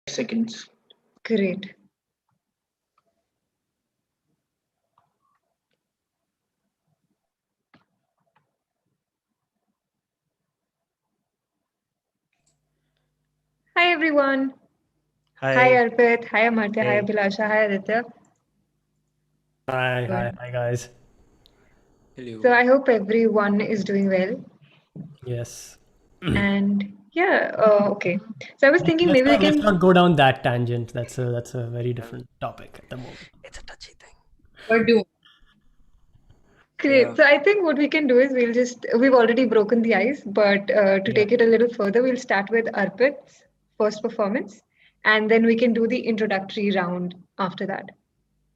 Seconds. Great. Hi everyone. Hi Hi. Arpit. Hi Amartya. Hi Hey. Abhilasha. Hi Aditya. Hi guys. Hello. So I hope everyone is doing well. Yes. And yeah, okay. So I was thinking maybe we Let's can. not go down that tangent. That's a very different topic at the moment. It's a touchy thing. Or do. Great. Yeah. So I think what we can do is we've already broken the ice, but to take it a little further, we'll start with Arpit's first performance, and then we can do the introductory round after that.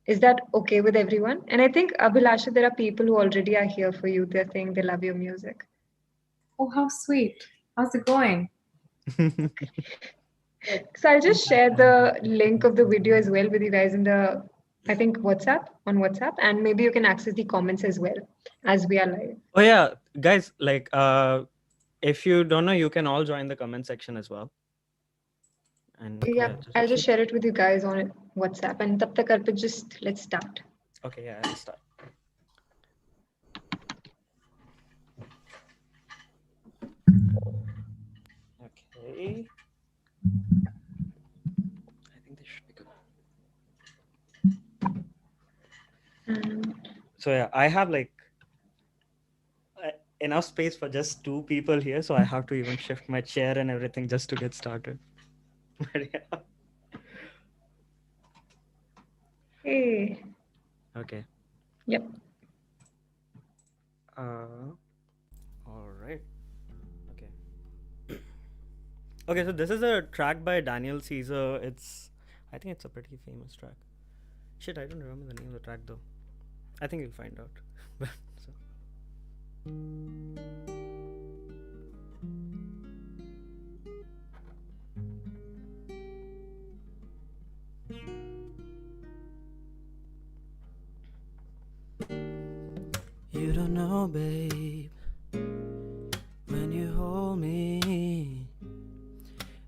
Is that okay with everyone? And I think, Abhilasha, there are people who already are here for you. They're saying they love your music. Oh, how sweet. How's it going? So I'll just share the link of the video as well with you guys in the, I think, on WhatsApp, and maybe you can access the comments as well as we are live. Oh yeah, guys, like if you don't know, you can all join the comment section as well. And Yeah, I'll just share it with you guys on WhatsApp. And tab tak Arpit, just let's start. Okay, yeah, I'll start. Okay. I think this should be good. So yeah, I have like enough space for just 2 people here, so I have to even shift my chair and everything just to get started. But yeah. Hey. Okay. Yep. All right. Okay. Okay, so this is a track by Daniel Caesar. I think it's a pretty famous track. Shit, I don't remember the name of the track though. I think you'll find out. So. You don't know, babe, when you hold me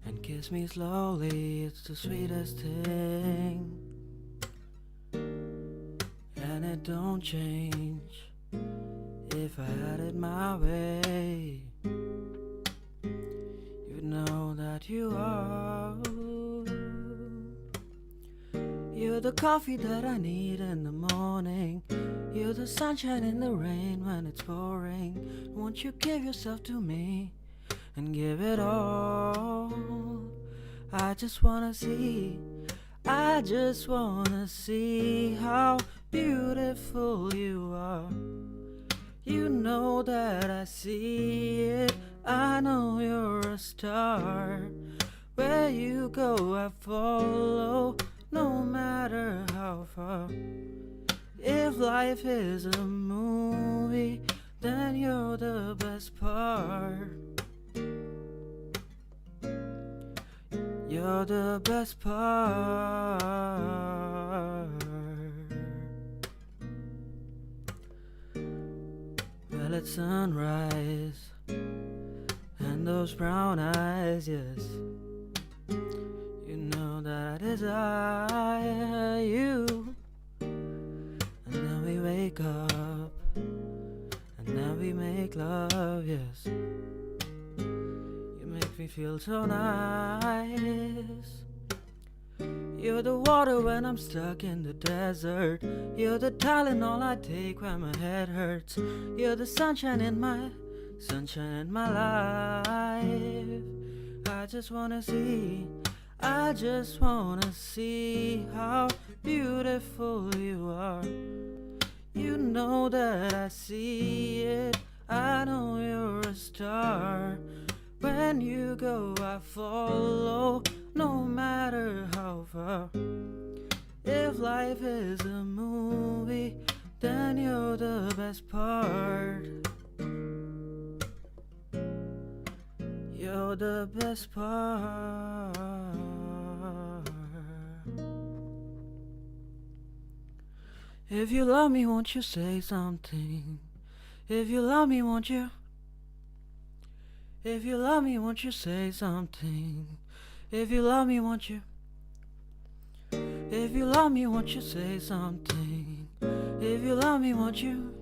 and kiss me slowly, it's the sweetest thing, and it don't change if I had it my way. You know that you are. You're the coffee that I need in the morning. You're the sunshine in the rain when it's pouring. Won't you give yourself to me and give it all? I just wanna see how beautiful you are. You know that I see it. I know you're a star. Where you go, I follow, no matter how far. If life is a movie, then you're the best part. You're the best part. Well, it's sunrise and those brown eyes, yes. You know that I desire you. And then we wake up, and then we make love, yes. You make me feel so nice. You're the water when I'm stuck in the desert. You're the Tylenol I take when my head hurts. You're the sunshine in my life. I just wanna see how beautiful you are. You know that I see it. I know you're a star. When you go, I follow, no matter how far. If life is a movie, then you're the best part. You're the best part. If you love me, won't you say something? If you love me, won't you? If you love me, won't you say something? If you love me, won't you? If you love me, won't you say something? If you love me, won't you?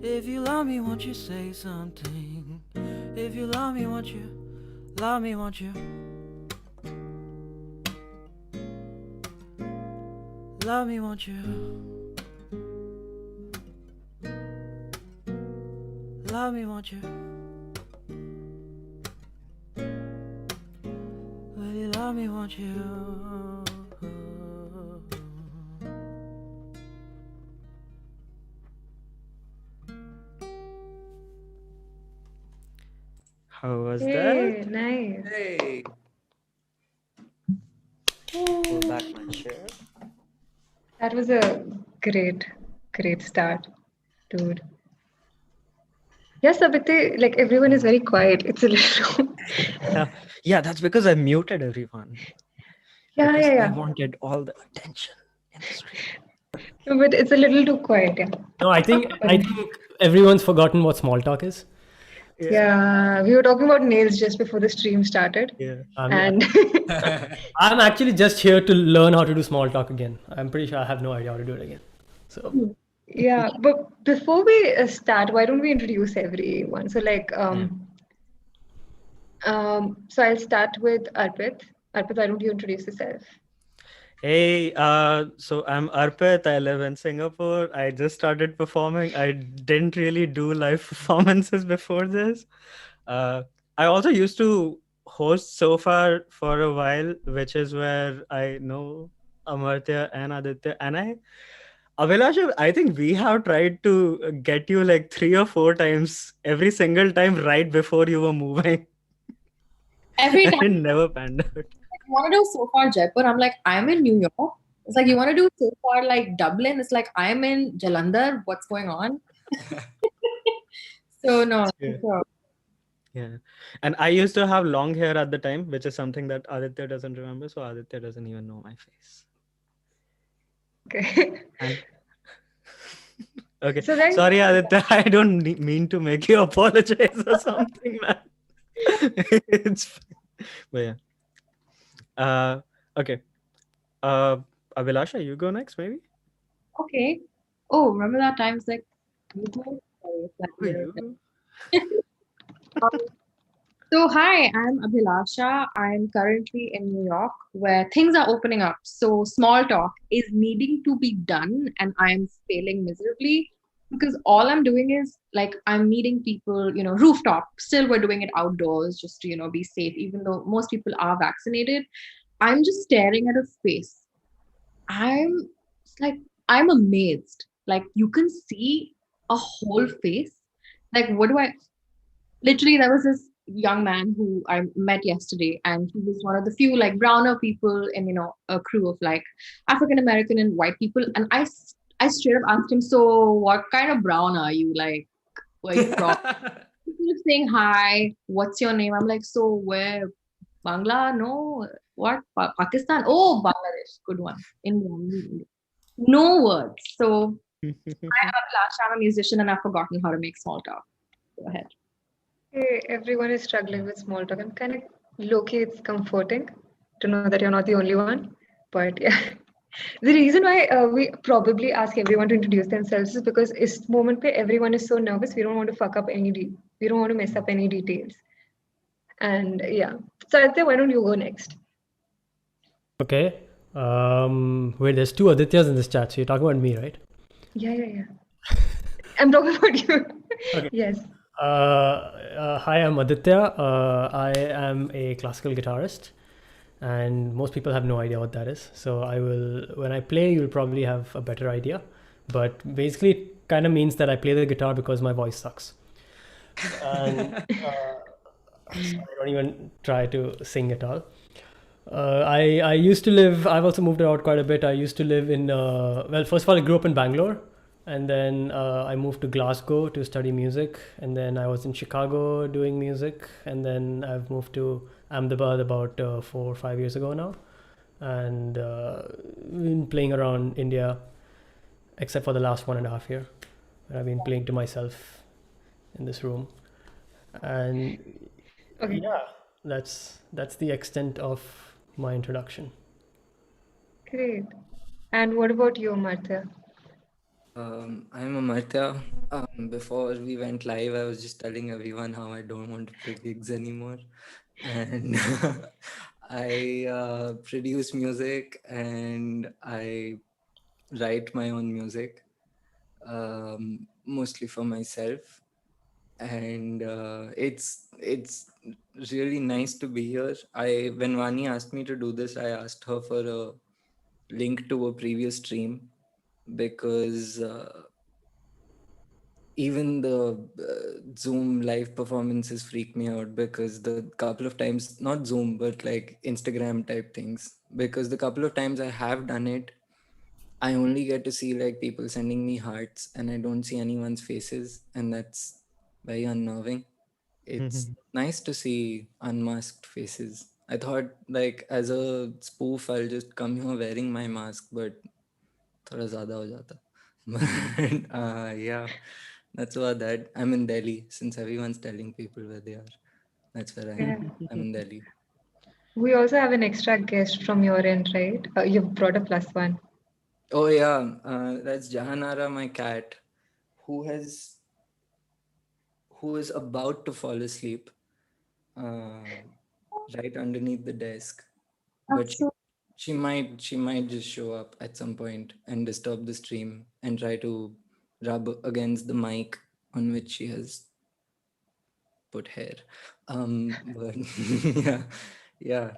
If you love me, won't you say something? If you love me, won't you? Love me, won't you? Love me, won't you? Love me, won't you? Will you love me, won't you? How was Hey, that? nice. Hey. Pull back my chair. That was a great start, dude. Yes, Abhiti, like everyone is very quiet. It's a little. Yeah, that's because I muted everyone. Yeah, Because I yeah. wanted all the attention in the stream. No, but it's a little too quiet, yeah. No, I think everyone's forgotten what small talk is. Yeah, we were talking about nails just before the stream started, Yeah. and I'm actually just here to learn how to do small talk again. I'm pretty sure I have no idea how to do it again. So yeah. But before we start, why don't we introduce everyone? So so I'll start with Arpit. Arpit, why don't you introduce yourself? Hey, so I'm Arpit. I live in Singapore. I just started performing. I didn't really do live performances before this. Uh, I also used to host so far for a while, which is where I know Amartya and Aditya. And Abhilasha, I think we have tried to get you like 3 or 4 times every single time right before you were moving. Every And time it never panned out. you want to do so far Jaipur, I'm like, I'm in New York. It's like you want to do so far like Dublin. It's like I'm in Jalandhar. What's going on? So no. Yeah. So, Yeah. And I used to have long hair at the time, which is something that Aditya doesn't remember. So Aditya doesn't even know my face. Okay. And okay. So then, Sorry, Aditya. I don't mean to make you apologize or something, man. It's fine. But yeah. Okay. Abhilasha, you go next, maybe? okay. Oh, remember that time? It's like, you go? Sorry, it's like Oh, you're- you? So, hi, I'm Abhilasha. I'm currently in New York where things are opening up. So, small talk is needing to be done, and I'm failing miserably because all I'm doing is like I'm meeting people, rooftop. Still, we're doing it outdoors just to, be safe, even though most people are vaccinated. I'm just staring at a face. I'm it's like, I'm amazed. Like, you can see a whole face. Like, what do I literally there was this young man who I met yesterday, and he was one of the few like browner people in a crew of like African American and white people. And I straight up asked him, so what kind of brown are you? Like, where you from? He was saying hi, what's your name? I'm like, so where? Bangla? No. What? Pakistan? Oh, Bangladesh. Good one. India. No words. So I'm Abhilasha, I'm a musician, and I've forgotten how to make small talk. Go ahead. hey, everyone is struggling with small talk. I'm kind of low-key, it's comforting to know that you're not the only one. But yeah, the reason why we probably ask everyone to introduce themselves is because this moment where everyone is so nervous, we don't want to fuck up we don't want to mess up any details. And yeah, so Aditya, why don't you go next? okay. Wait, there's two Adityas in this chat. So you're talking about me, right? Yeah. I'm talking about you. Okay. Yes. Hi, I'm Aditya. I am a classical guitarist, and most people have no idea what that is. So when I play, you'll probably have a better idea. But basically, it kind of means that I play the guitar because my voice sucks. And so I don't even try to sing at all. I used to live. I've also moved around quite a bit. I used to live in. First of all, I grew up in Bangalore, and then I moved to Glasgow to study music, and then I was in Chicago doing music, and then I've moved to Ahmedabad about 4 or 5 years ago now, and been playing around India, except for the last 1.5 year, where I've been playing to myself in this room, and Okay. yeah, that's the extent of my introduction. Great. And what about you, Martha? I'm Amartya. Before we went live, I was just telling everyone how I don't want to play gigs anymore. And I produce music and I write my own music, mostly for myself. And it's really nice to be here. When Vani asked me to do this, I asked her for a link to a previous stream because even the Zoom live performances freak me out because the couple of times, not Zoom, but like Instagram type things, because the couple of times I have done it, I only get to see like people sending me hearts and I don't see anyone's faces, and that's very unnerving. It's nice to see unmasked faces. I thought like as a spoof, I'll just come here wearing my mask, but थोड़ा ज़्यादा हो जाता. But yeah, That's about that. I'm in Delhi, since everyone's telling people where they are. That's where I Yeah. am. I'm in Delhi. We also have an extra guest from your end, right? You've brought a plus one. Oh yeah, that's Jahanara, my cat, who has who is about to fall asleep, uh, right underneath the desk. But That's so she might just show up at some point and disturb the stream and try to rub against the mic on which she has put hair. But yeah, yeah.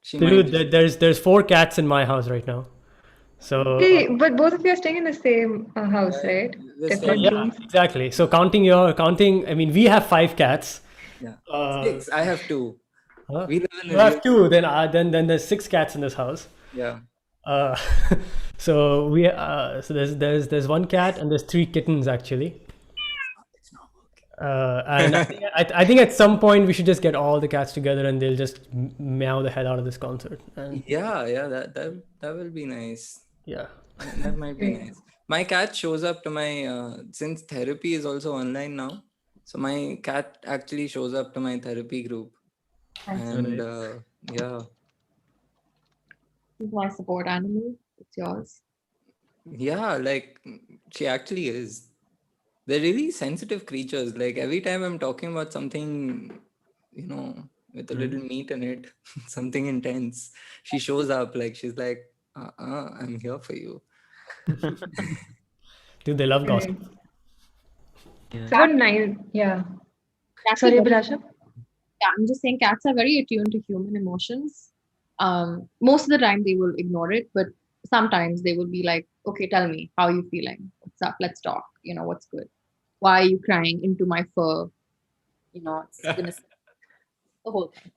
She might Dude, just. there's 4 cats in my house right now. So Hey, but both of you are staying in the same house, Yeah, right? we're staying Different in. yeah, rooms. exactly. So counting. I mean, we have 5 cats. Yeah, Uh, 6. I have 2. huh? We live in You a real. have 2. Then there's 6 cats in this house. Yeah. Uh, so there's 1 cat and there's 3 kittens actually. It's not working. And I think at some point we should just get all the cats together and they'll just meow the hell out of this concert. And Yeah. That will be nice. yeah, That might be Great. nice. My cat shows up to my since therapy is also online now. So my cat actually shows up to my therapy group, nice. and nice. yeah, This is my support animal. It's yours. yeah, like she actually is. They're really sensitive creatures. Like every time I'm talking about something, with a little meat in it, something intense, she shows up. Like she's like, I'm here for you. dude, they love gossip. Great. Yeah. It's about 9. Yeah. Cats Sorry, are very, Abhilasha. yeah, I'm just saying cats are very attuned to human emotions. Most of the time they will ignore it, but sometimes they will be like, okay, tell me, how are you feeling? What's up? Let's talk. What's good? Why are you crying into my fur? It's gonna the whole thing.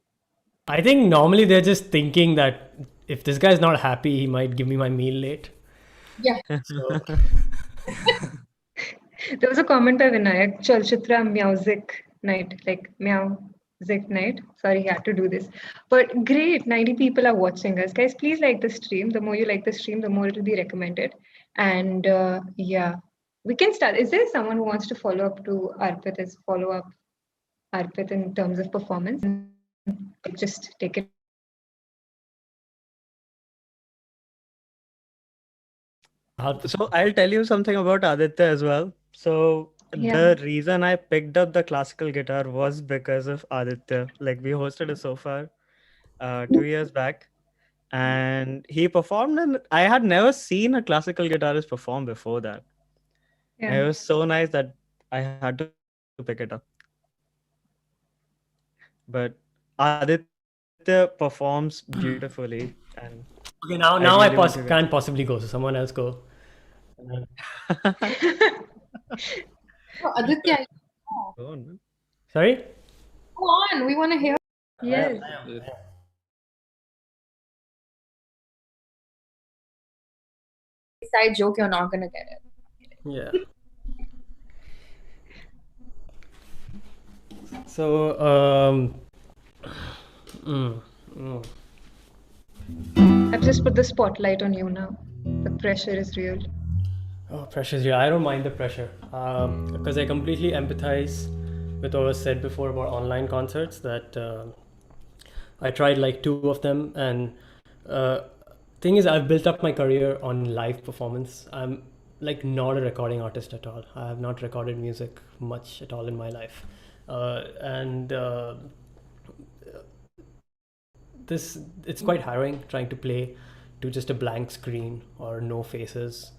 I think normally they're just thinking that if this guy's not happy, he might give me my meal late. Yeah. So There was a comment by Vinayak, Chalchitra music night, like meow zik night. Sorry, he had to do this. But great, 90 people are watching us. Guys, please like the stream. The more you like the stream, the more it will be recommended. And yeah, we can start. Is there someone who wants to follow up to Arpit as follow up Arpit in terms of performance? Like, just take it. So I'll tell you something about Aditya as well. So Yeah. the reason I picked up the classical guitar was because of Aditya. Like we hosted a sofa 2 years back, and he performed, and I had never seen a classical guitarist perform before that. And Yeah. it was so nice that I had to pick it up. But Aditya performs beautifully, and okay, I now really I want to get. can't possibly go, so someone else go. Oh, Aditya, Go on, man. Sorry. go on. We want to hear. Yes. Side joke, you're not gonna get it. Yeah. So mm, mm. I've just put the spotlight on you now. The pressure is real. Oh, pressure's real. I don't mind the pressure because I completely empathize with what was said before about online concerts. That I tried like 2 of them, and thing is, I've built up my career on live performance. I'm like not a recording artist at all. I have not recorded music much at all in my life, and this it's quite harrowing trying to play to just a blank screen or no faces.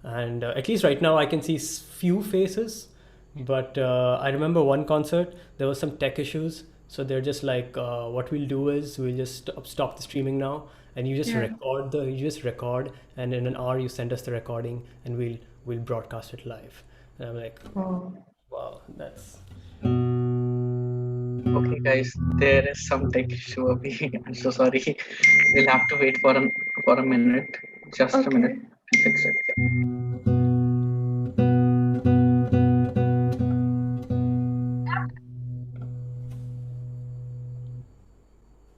And at least right now I can see few faces, but I remember one concert there was some tech issues, so they're just like what we'll do is we'll just stop the streaming now, and you just Yeah. record, and in an hour you send us the recording and we'll broadcast it live. And I'm like, Oh. wow, that's Okay, guys, there is some tech issue. I'm so sorry. We'll have to wait for a minute. Just a minute. Okay. Fix it.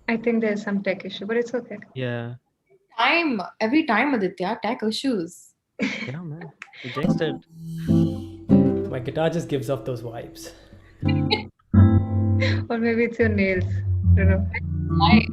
I think there's some tech issue, but it's okay. Yeah, Every time, Aditya, tech issues. yeah, man. We just did. My guitar just gives off those vibes. Or maybe it's your nails. I don't know. Right.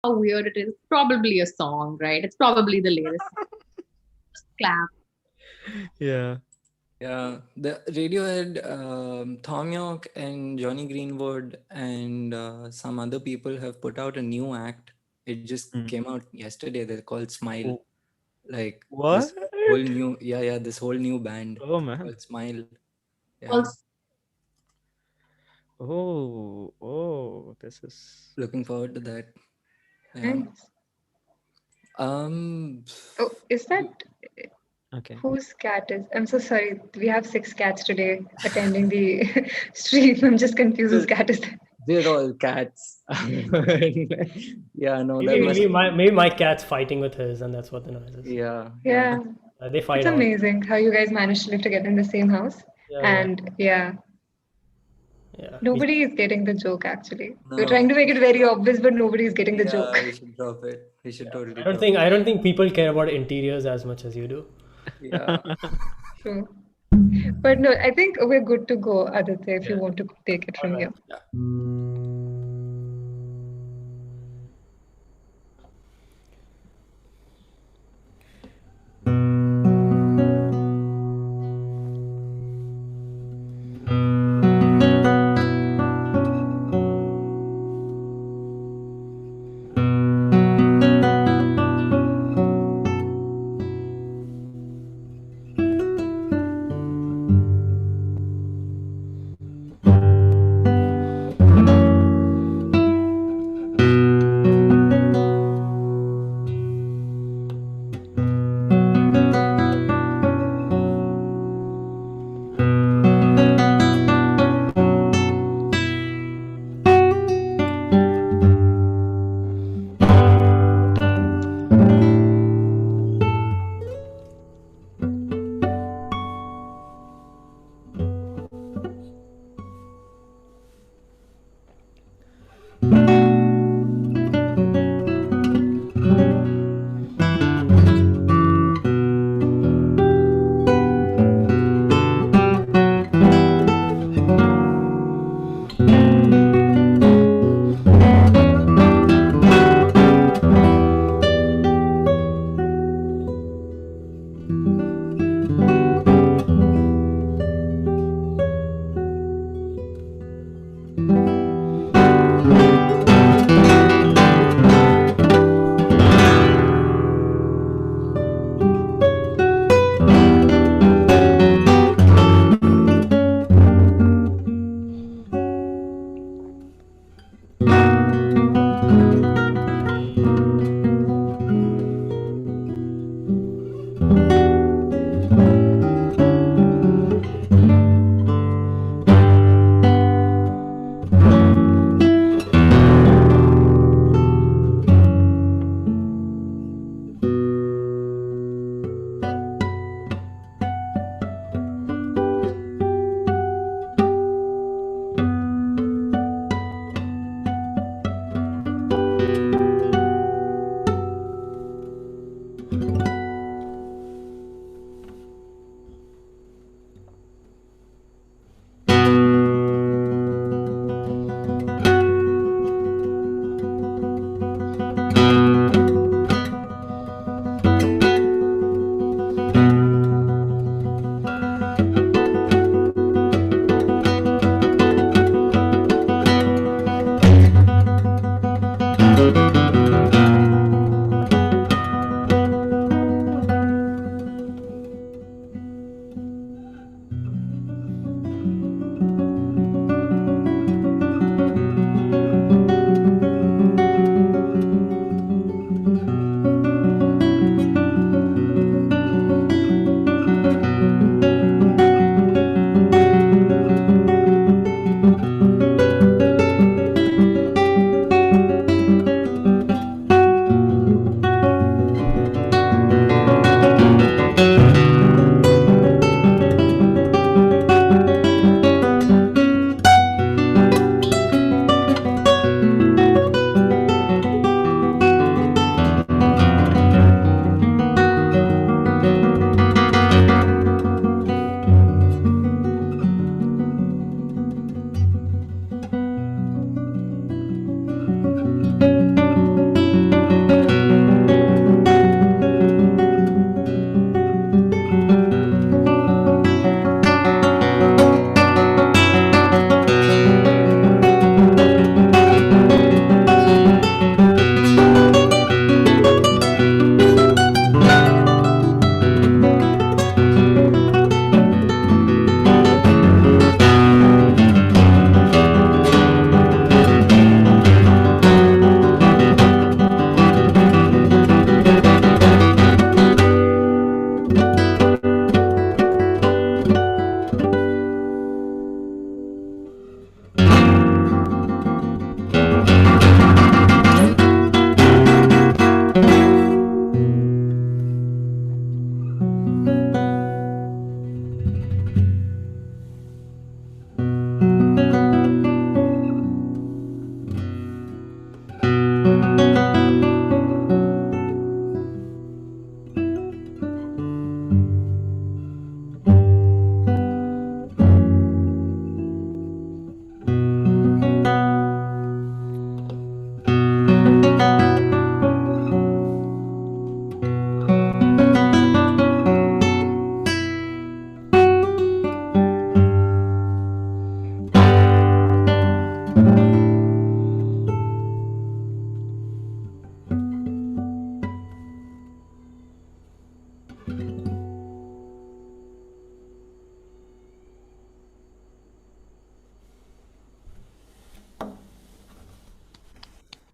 How weird it is. Probably a song, right? It's probably the latest. Just clap. Yeah. Yeah, the Radiohead, Thom Yorke and Johnny Greenwood and some other people have put out a new act. It just came out yesterday. They're called Smile. Oh, Like what? this whole new, this whole new band Oh man. called Smile. Yeah, Also, This is. looking forward to that. Yeah. Nice. Um, Oh, is that Okay. whose cat is? I'm so sorry. We have 6 cats today attending the stream. I'm just confused. Whose cat is that? they're all cats. Yeah, no, that Maybe, must. maybe my cat's fighting with his, and that's what the noise is. Yeah, Yeah. They fight It's all. amazing how you guys managed to live together in the same house. Yeah, And yeah, yeah. nobody is getting the joke actually. We're No. trying to make it very obvious, but nobody is getting the Yeah, joke. we should drop it. We should totally I don't drop think I don't think people care about interiors as much as you do. it. Yeah. True. But no, I think we're good to go, Aditya, if you want to take it from here.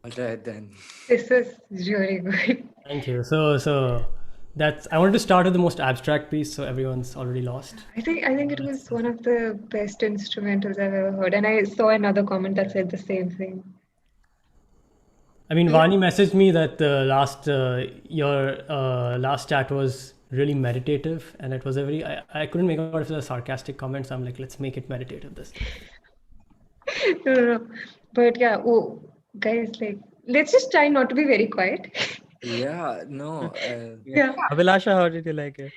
All right then. This is really good. Thank you. So that's, I wanted to start with the most abstract piece, so everyone's already lost. I think it was one of the best instrumentals I've ever heard, and I saw another comment that said the same thing. I mean, Vani messaged me that the last your last chat was really meditative, and it was a very, I couldn't make out if it was a sarcastic comment, so I'm like, let's make it meditative this time. No. But yeah, oh, guys, like, let's just try not to be very quiet. Yeah, no. Yeah. Abhilasha, how did you like it?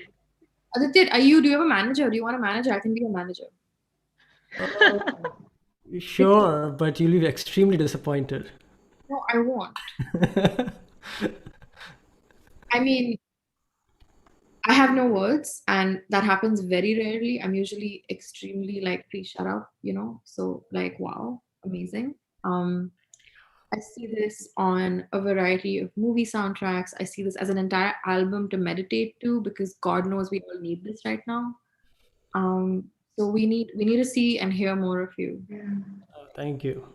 Aditya, do you have a manager? Do you want a manager? I can be a manager. Sure, but you'll be extremely disappointed. No, I won't. I mean, I have no words, and that happens very rarely. I'm usually extremely like, please shut up, So like, wow, amazing. I see this on a variety of movie soundtracks. I see this as an entire album to meditate to, because God knows we all need this right now. So we need to see and hear more of you. Thank you.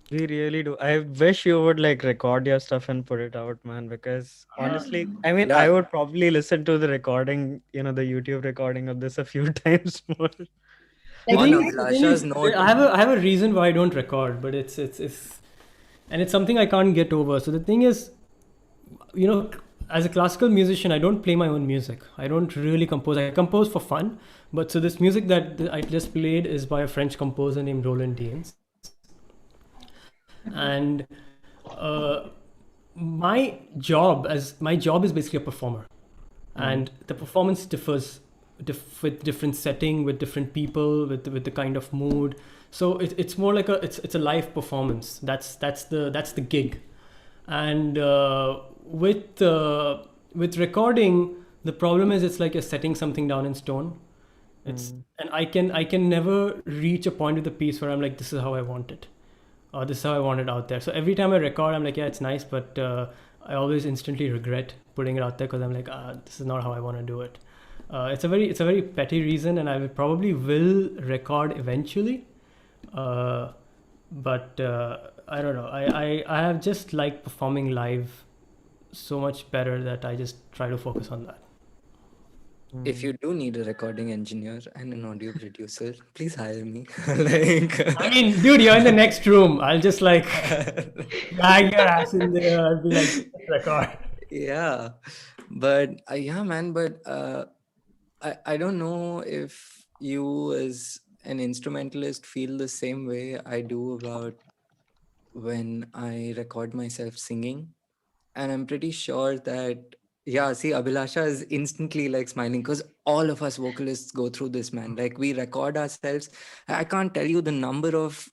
We really do. I wish you would like record your stuff and put it out, man, because honestly, I mean, I Yeah. would probably listen to the recording, the YouTube recording of this a few times more. On The thing Abhilasha's is, note, I have a reason why I don't record, but it's and it's something I can't get over. So the thing is, as a classical musician, I don't play my own music. I don't really compose. I compose for fun. But so this music that I just played is by a French composer named Roland Dienz. And my job is basically a performer, and the performance differs with different setting, with different people, with the kind of mood. So it's more like it's a live performance. That's the gig. And with recording, the problem is it's like you're setting something down in stone. And I can never reach a point with the piece where I'm like, this is how I want it, or this is how I want it out there. So every time I record, I'm like, yeah, it's nice, but I always instantly regret putting it out there, because I'm like, this is not how I want to do it. It's a very petty reason, and I probably will record eventually, but I don't know. I have just liked performing live so much better that I just try to focus on that. if you do need a recording engineer and an audio producer, please hire me. Like, I mean, dude, you're in the next room. I'll just like bag your ass in there. I'll be like, record. yeah, but yeah, man. But I don't know if you as an instrumentalist feel the same way I do about when I record myself singing. And I'm pretty sure that, yeah, see, Abhilasha is instantly like smiling, because all of us vocalists go through this, man. Like, we record ourselves. I can't tell you the number of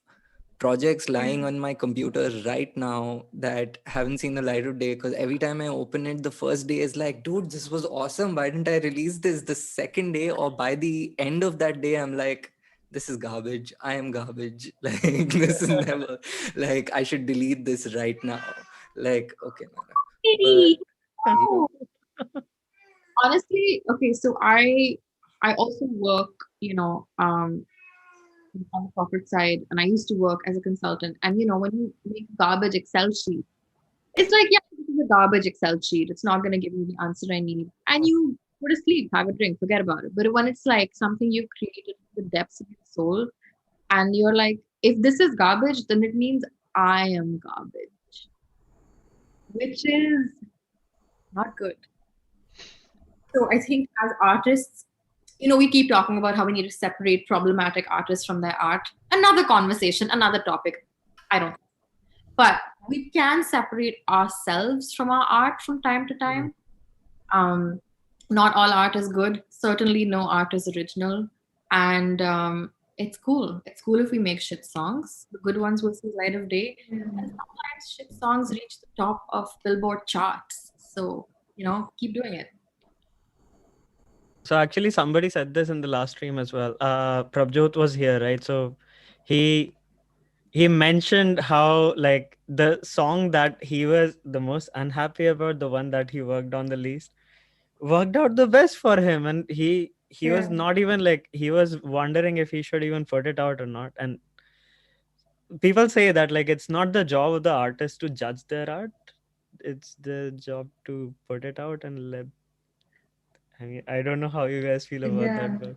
projects lying on my computer right now that haven't seen the light of day, because every time I open it, the first day is like, dude, this was awesome. Why didn't I release this? The second day, or by the end of that day, I'm like, this is garbage. I am garbage. Like, this is never, like, I should delete this right now. Like, okay, man. Oh. Honestly, okay, so I also work, on the corporate side, and I used to work as a consultant. And when you make a garbage Excel sheet, it's like, yeah, this is a garbage Excel sheet. It's not going to give me the answer I need. And you go to sleep, have a drink, forget about it. But when it's like something you've created from the depths of your soul, and you're like, if this is garbage, then it means I am garbage, which is not good. So I think as artists, we keep talking about how we need to separate problematic artists from their art. Another conversation, another topic. I don't know. But we can separate ourselves from our art from time to time. Not all art is good. Certainly no art is original. And it's cool. It's cool if we make shit songs. The good ones will see light of day. And sometimes shit songs reach the top of Billboard charts. So, keep doing it. So actually, somebody said this in the last stream as well. Prabjot was here, right? So he mentioned how like the song that he was the most unhappy about, the one that he worked on the least, worked out the best for him, and he was not even like, he was wondering if he should even put it out or not. And people say that like it's not the job of the artist to judge their art, it's the job to put it out and let. I mean, I don't know how you guys feel about Yeah. that, but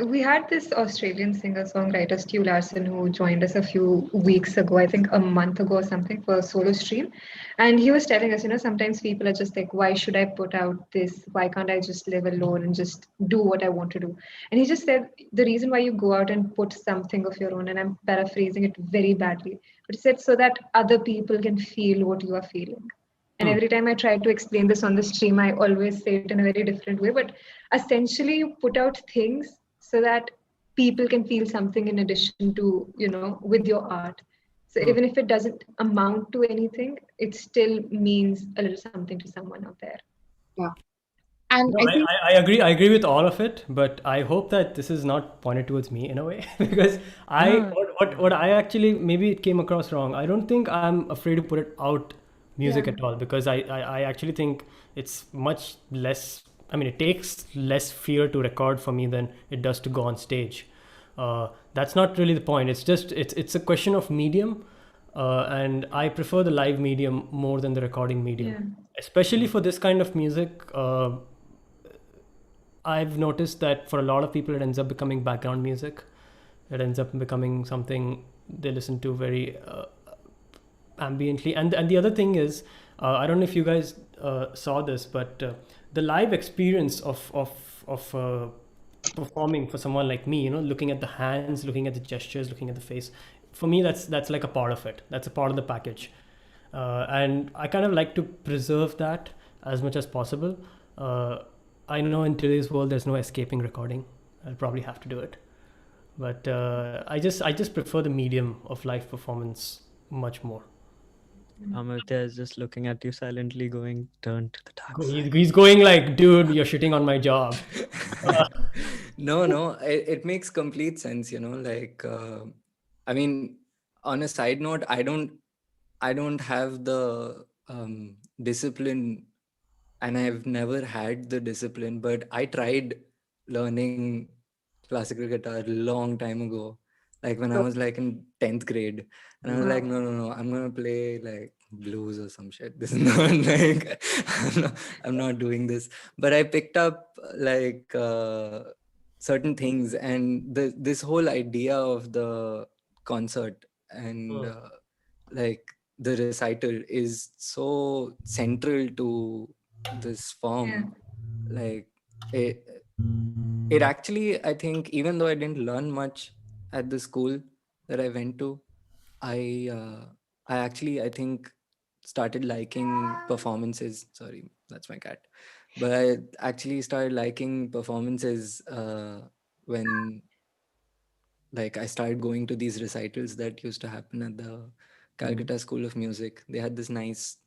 We had this Australian singer-songwriter, Stu Larson, who joined us a few weeks ago, I think a month ago or something, for a solo stream. And he was telling us, sometimes people are just like, why should I put out this? Why can't I just live alone and just do what I want to do? And he just said the reason why you go out and put something of your own, and I'm paraphrasing it very badly, but he said so that other people can feel what you are feeling. And every time I try to explain this on the stream, I always say it in a very different way. But essentially, you put out things so that people can feel something in addition to, with your art. So even if it doesn't amount to anything, it still means a little something to someone out there. Yeah. And No, I think I agree. I agree with all of it, but I hope that this is not pointed towards me in a way because No, what I actually, maybe it came across wrong. I don't think I'm afraid to put it out music Yeah. at all because I actually think it's much less. I mean, it takes less fear to record for me than it does to go on stage. That's not really the point. It's just it's a question of medium, and I prefer the live medium more than the recording medium, Yeah. especially for this kind of music. I've noticed that for a lot of people, it ends up becoming background music. It ends up becoming something they listen to very ambiently. And the other thing is, I don't know if you guys saw this, but the live experience of performing for someone like me, looking at the hands, looking at the gestures, looking at the face, for me, that's like a part of it. That's a part of the package, and I kind of like to preserve that as much as possible. I know in today's world there's no escaping recording. I'll probably have to do it, but I just prefer the medium of live performance much more. Amartya is just looking at you silently, going, "Turn to the dark side." He's going like, dude, you're shitting on my job. no, it makes complete sense, like, I mean, on a side note, I don't have the discipline, and I've never had the discipline, but I tried learning classical guitar long time ago, like when I was like in 10th grade, and I was like, no, I'm gonna play like blues or some shit. This is not like I'm not doing this. But I picked up like certain things, and this whole idea of the concert and like the recital is so central to this Yeah. form. Like it, it actually, I think, even though I didn't learn much at the school that I went to, I actually, I think, started liking performances. Sorry, that's my cat. But I actually started liking performances when, like, I started going to these recitals that used to happen at the Calcutta School of Music. They had this nice,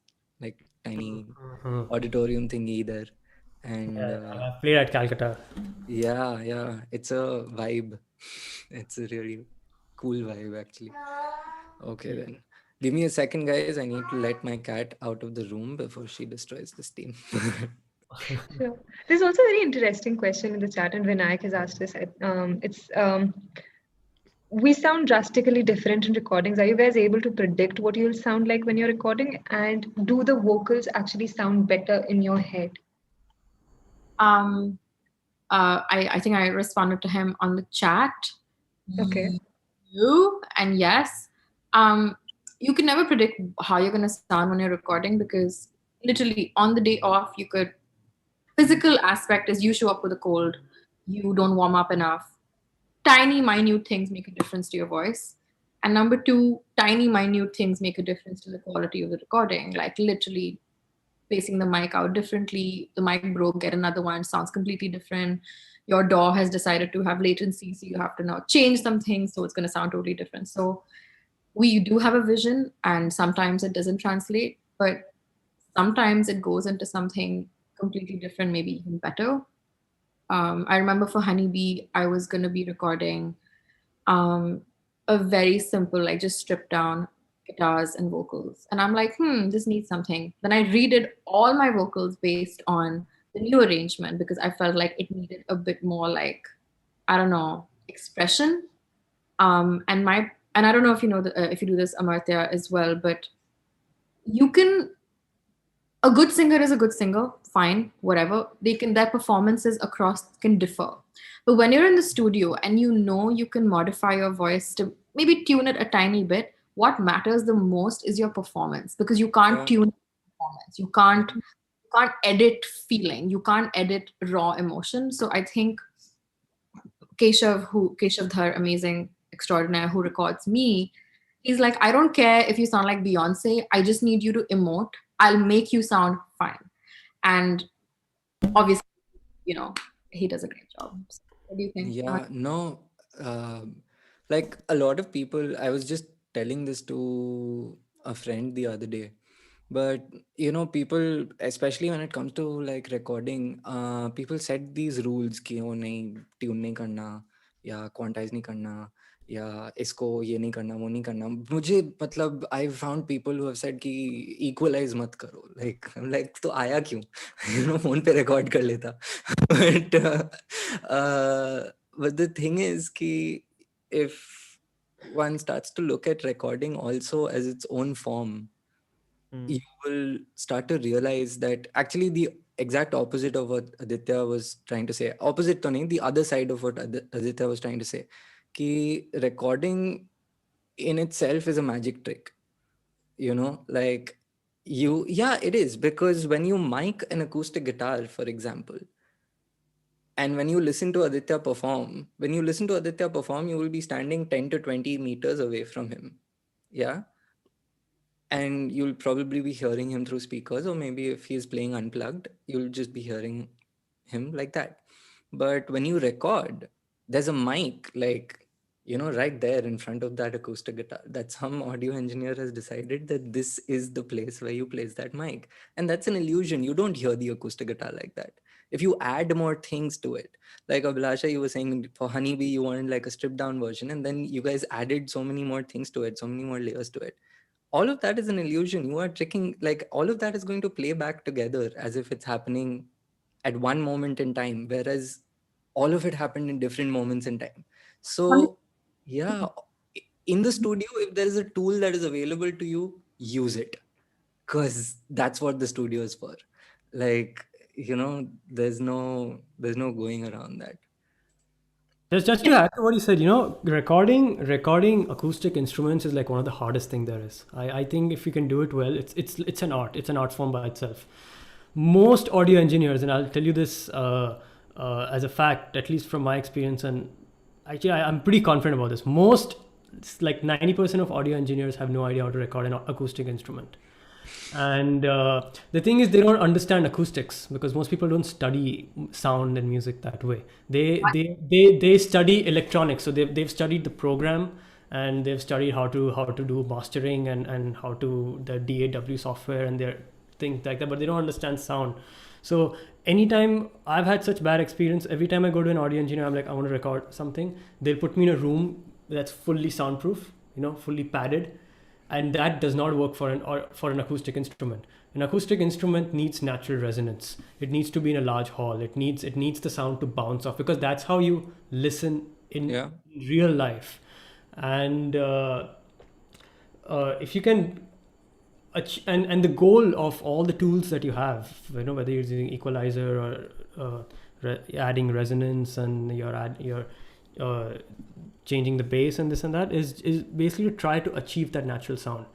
like, tiny Mhm. auditorium thingy there, and Yeah, I played at Calcutta. yeah, it's a vibe. It's a really cool vibe, actually. Okay, then. Give me a second, guys. I need to let my cat out of the room before she destroys this team. Sure. There's also a very interesting question in the chat, and Vinayak has asked this. It's we sound drastically different in recordings. Are you guys able to predict what you'll sound like when you're recording? And do the vocals actually sound better in your head? um I think I responded to him on the chat. Okay. You and yes, you can never predict how you're going to sound when you're recording, because literally on the day off, you could, physical aspect is you show up with a cold, you don't warm up enough. Tiny minute things make a difference to your voice. And number two, tiny minute things make a difference to the quality of the recording. Like literally spacing the mic out differently, the mic broke, get another one, sounds completely different. Your DAW has decided to have latency, so you have to now change some things, so it's going to sound totally different. So we do have a vision, and sometimes it doesn't translate, but sometimes it goes into something completely different, maybe even better. I remember for Honeybee, I was going to be recording um, a very simple, like just stripped down guitars and vocals. And I'm like, this needs something. Then I redid all my vocals based on the new arrangement, because I felt like it needed a bit more, like, I don't know, expression. And my and I don't know if you know if you do this, Amartya, as well, but you can, a good singer is a good singer, fine, whatever. Their performances across can differ. But when you're in the studio and you can modify your voice to maybe tune it a tiny bit, what matters the most is your performance, because you can't tune performance. You can't edit feeling. You can't edit raw emotion. So I think Keshav Dhar, amazing extraordinaire, who records me, he's like, I don't care if you sound like Beyonce. I just need you to emote. I'll make you sound fine. And obviously, he does a great job. So what do you think? Yeah, no, like a lot of people, I was just telling this to a friend the other day, but people, especially when it comes to like recording, people set these rules कि ओ नहीं tune नहीं करना या quantize नहीं करना या इसको ये नहीं करना वो नहीं करना मुझे मतलब I found people who have said कि इक्वलाइज मत करो लाइक तो आया क्यों फोन पे रिकॉर्ड कर लेता बट the thing is कि if one starts to look at recording also as its own form, you will start to realize that actually the exact opposite of what Aditya was trying to say, opposite to nahi, the other side of what Aditya was trying to say, ki recording in itself is a magic trick, like yeah, it is, because when you mic an acoustic guitar, for example, and when you listen to Aditya perform, you will be standing 10 to 20 meters away from him. Yeah. And you'll probably be hearing him through speakers, or maybe if he's playing unplugged, you'll just be hearing him like that. But when you record, there's a mic, like, right there in front of that acoustic guitar, that some audio engineer has decided that this is the place where you place that mic. And that's an illusion. You don't hear the acoustic guitar like that. If you add more things to it, like Abhilasha, you were saying for Honeybee, you wanted like a stripped down version, and then you guys added so many more things to it, so many more layers to it. All of that is an illusion. You are tricking, like all of that is going to play back together as if it's happening at one moment in time, whereas all of it happened in different moments in time. So yeah, in the studio, if there is a tool that is available to you, use it, because that's what the studio is for. Like, there's no going around that. Just to add to what you said, recording acoustic instruments is like one of the hardest thing there is. I think if you can do it well, it's an art. It's an art form by itself. Most audio engineers, and I'll tell you this as a fact, at least from my experience, and actually I'm pretty confident about this. It's like 90% of audio engineers have no idea how to record an acoustic instrument. And the thing is, they don't understand acoustics, because most people don't study sound and music that way. They study electronics, so they've studied the program, and they've studied how to do mastering and how to the DAW software and their things like that, but they don't understand sound. So anytime I've had such bad experience, every time I go to an audio engineer, I'm like, I want to record something, they'll put me in a room that's fully soundproof, fully padded. And that does not work for an acoustic instrument. An acoustic instrument needs natural resonance. It needs to be in a large hall. It needs the sound to bounce off, because that's how you listen in real life. And if you can, and the goal of all the tools that you have, whether you're using equalizer or adding resonance, and you're changing the bass and this and that, is basically to try to achieve that natural sound,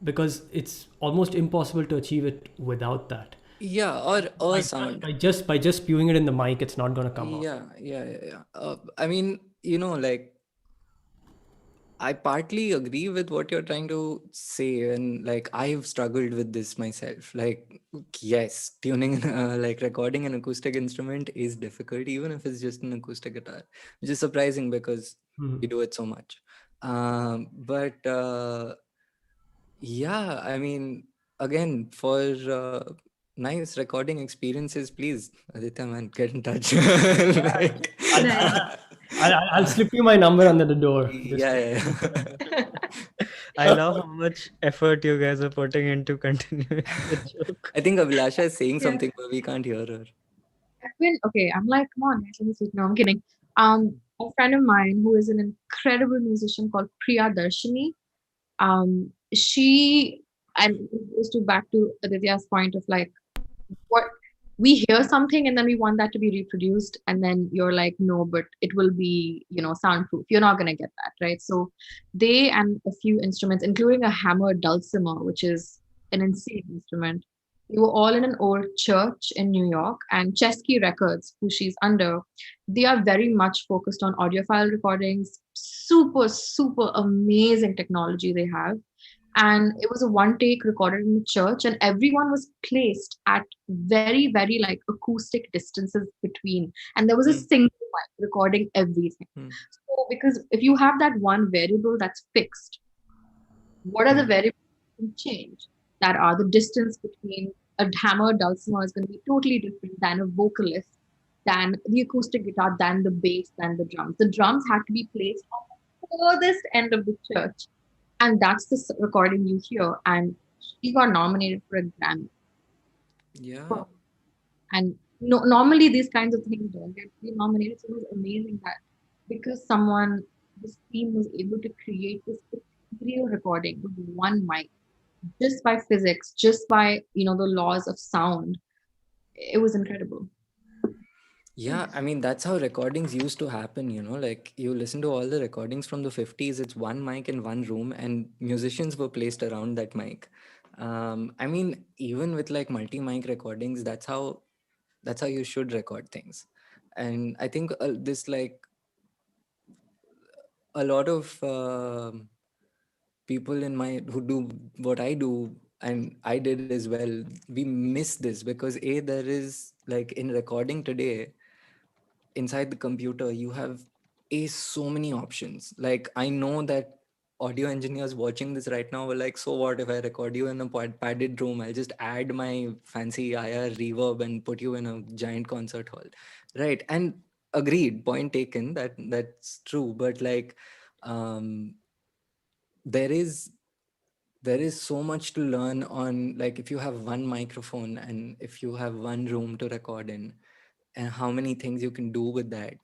because it's almost impossible to achieve it without that. Yeah, or sound. By just spewing it in the mic, it's not going to come out. Yeah. I mean, like, I partly agree with what you're trying to say, and like I've struggled with this myself. Like, yes, like recording an acoustic instrument is difficult, even if it's just an acoustic guitar, which is surprising because we do it so much. But yeah, I mean, again, for nice recording experiences, please, Aditya, man, get in touch. Like, I'll slip you my number under the door. Yeah. I love how much effort you guys are putting into continuing the joke. I think Abhilasha is saying something, but we can't hear her. Okay, I'm like, come on, guys, let me speak. No, I'm kidding. a friend of mine who is an incredible musician called Priya Darshini. She, and it goes to back to Aditya's point of like, what we hear something and then we want that to be reproduced, and then you're like, no, but it will be, soundproof. You're not gonna get that, right? So they and a few instruments, including a hammer dulcimer, which is an insane instrument. We were all in an old church in New York, and Chesky Records, who she's under, they are very much focused on audiophile recordings. Super, super amazing technology they have. And it was a one take recorded in the church, and everyone was placed at very, very like acoustic distances between, and there was a single mic recording everything. So because if you have that one variable that's fixed, what are the variables that can change? That are the distance between a hammer dulcimer is going to be totally different than a vocalist, than the acoustic guitar, than the bass, than the drums. The drums had to be placed on the furthest end of the church, and that's the recording you hear. And she got nominated for a Grammy. Yeah. And normally these kinds of things don't get nominated. So it was amazing that because this team was able to create this ethereal recording with one mic, just by physics, just by the laws of sound. It was incredible. Yeah, I mean, that's how recordings used to happen, like you listen to all the recordings from the 50s, it's one mic in one room and musicians were placed around that mic. I mean, even with like multi-mic recordings, that's how you should record things. And I think this like a lot of people who do what I do and I did as well, we miss this because there is like in recording today inside the computer you have so many options. Like I know that audio engineers watching this right now were like, so what if I record you in a padded room, I'll just add my fancy IR reverb and put you in a giant concert hall, right? And agreed, point taken, that's true. But like um there is so much to learn on, like if you have one microphone and if you have one room to record in and how many things you can do with that.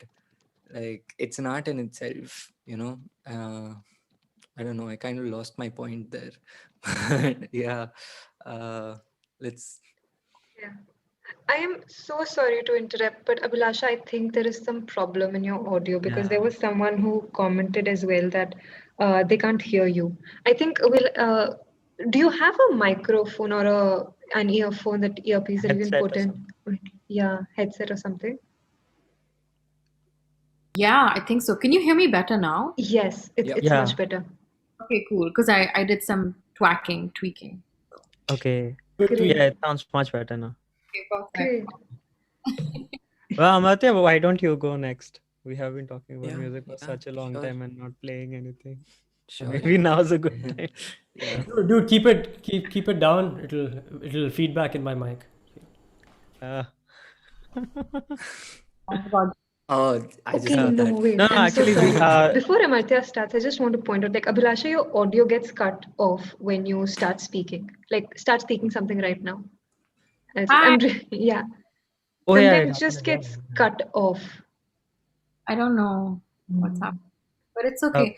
Like it's an art in itself, I don't know, I kind of lost my point there. But yeah, let's Yeah. I am so sorry to interrupt, but Abhilasha, I think there is some problem in your audio because there Yeah. was someone who commented as well that they can't hear you. I think do you have a microphone or an earphone, that earpiece that you can Headset put or in? something. Yeah, headset or something. Yeah, I think so. Can you hear me better now? Yes, Yep. it's Yeah. much better. Okay, cool. Because I did some tweaking. Okay. Great, Yeah, it sounds much better now. Okay, perfect. great. Well, Amartya, why don't you go next? We have been talking about Yeah, music for yeah, such a long sure, time and not playing anything. So sure. maybe now's a good time. Yeah. Dude, keep it down. It'll feedback in my mic. Uh, God. Oh, I just Okay, need no, that. wait. no, I'm so actually, we sorry. Before Amartya starts, I just want to point out, like, Abhilasha, your audio gets cut off when you start speaking. Like, start speaking something right now. Hi. Yeah. oh yeah, it Sometimes it happened just again. gets cut off. I don't know what's happening, but it's Uh, okay.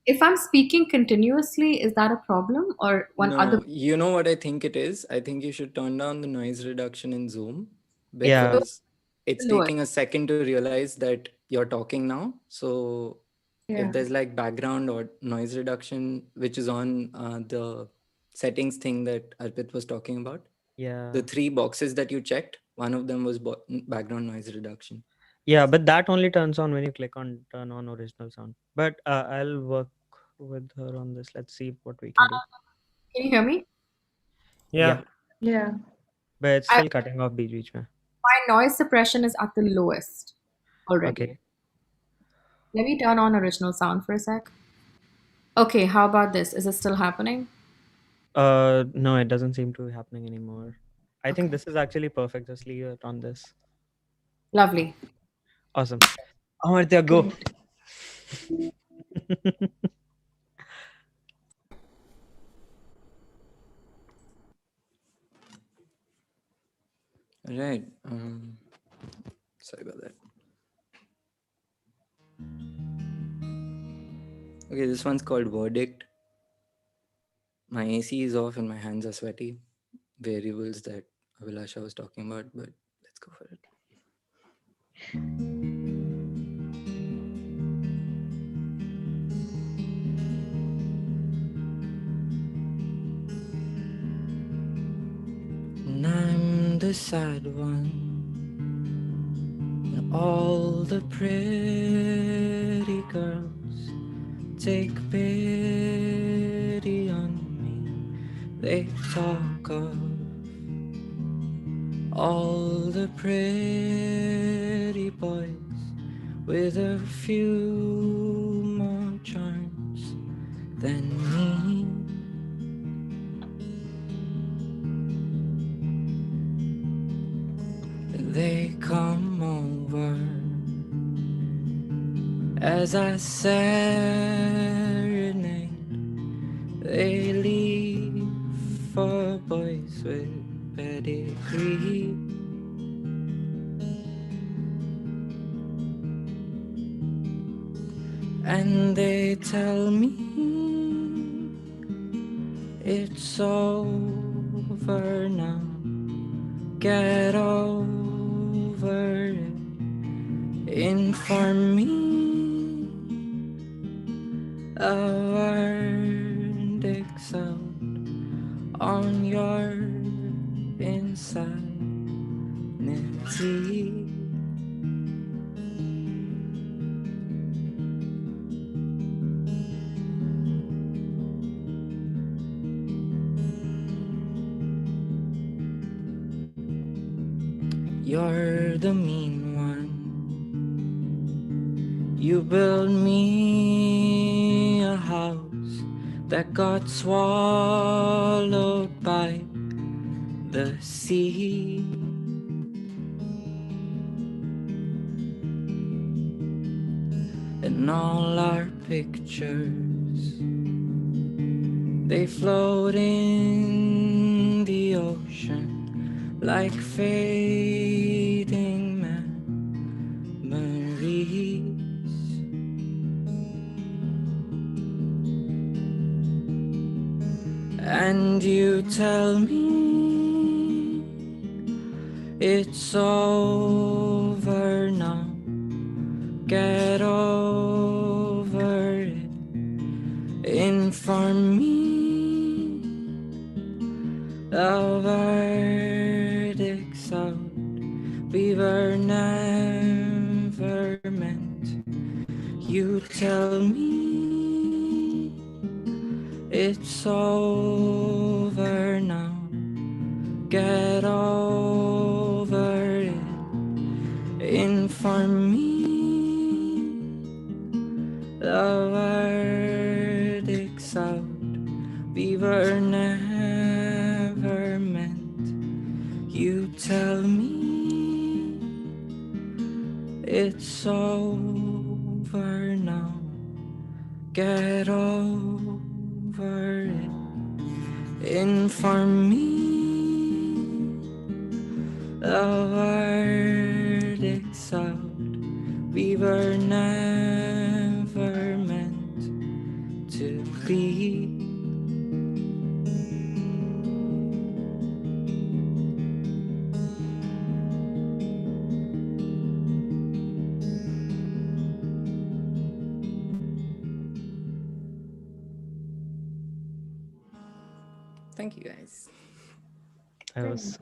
If I'm speaking continuously, is that a problem or one other? No, you know what I think it is? I think you should turn down the noise reduction in Zoom yeah, because it's Lower. taking a second to realize that you're talking now. So if Yeah. there's like background or noise reduction, which is on the settings thing that Arpit was talking about, yeah, the three boxes that you checked, one of them was background noise reduction. yeah. But that only turns on when you click on turn on original sound. But I'll work with her on this. Let's see what we can do. Can you hear me? Yeah, Yeah, Yeah. but it's I, still cutting off beach mein. my noise suppression is at the lowest already. Okay. Let me turn on original sound for a sec. Okay, how about this? Is it still happening? No, it doesn't seem to be happening anymore. I think Okay, this is actually perfect. Just leave it on this. lovely. Awesome. Amartya, go. Great. Right. Sorry about that. Okay, this one's called Verdict. My AC is off and my hands are sweaty. Variables that Abhilasha was talking about, but let's go for it. And I'm the sad one. And all the pretty girls take pity on me. They talk of all the pretty boys with a few more charms than me. They come over as I serenade. They leave for boys with pedigree. And they tell me it's over now. Get over it. Inform me a verdict's out on your insanity. You're the mean one. You build me a house that got swallowed by the sea. And all our pictures, they float in the ocean like fading memories. And you tell me it's over now. Get over it. Inform me the verdict's out. We were never meant. You tell me it's over now. Get over it. Inform me the verdict's out. We were never meant. You tell me it's over now. Get over it. Inform me the verdict's out. We were never meant to be. Thank you guys. That was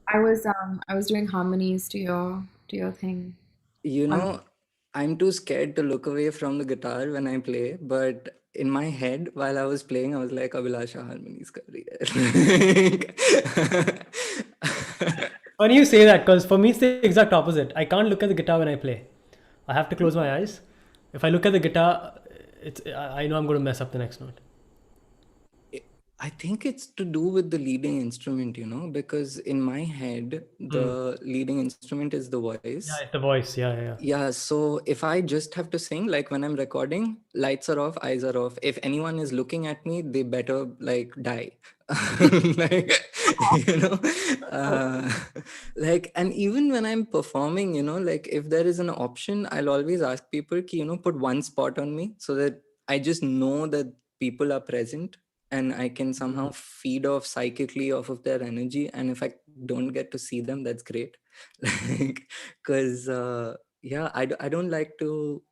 I was doing harmonies to your thing. You know, I'm too scared to look away from the guitar when I play, but in my head, while I was playing, I was like, Abhilasha harmonies kar rahi hai. funny you say that, because for me it's the exact opposite. I can't look at the guitar when I play. I have to close my eyes. If I look at the guitar, I know I'm going to mess up the next note. I think it's to do with the leading instrument, you know, because in my head, the leading instrument is the voice. Yeah, it's the voice. Yeah. Yeah, so if I just have to sing, like when I'm recording, lights are off, eyes are off. If anyone is looking at me, they better like die. Like, you know, Oh, uh, like, and even when I'm performing, like if there is an option, I'll always ask people ki, put one spot on me so that I just know that people are present and I can somehow feed off psychically off of their energy. And if I don't get to see them, that's great. Like, because yeah, I don't like to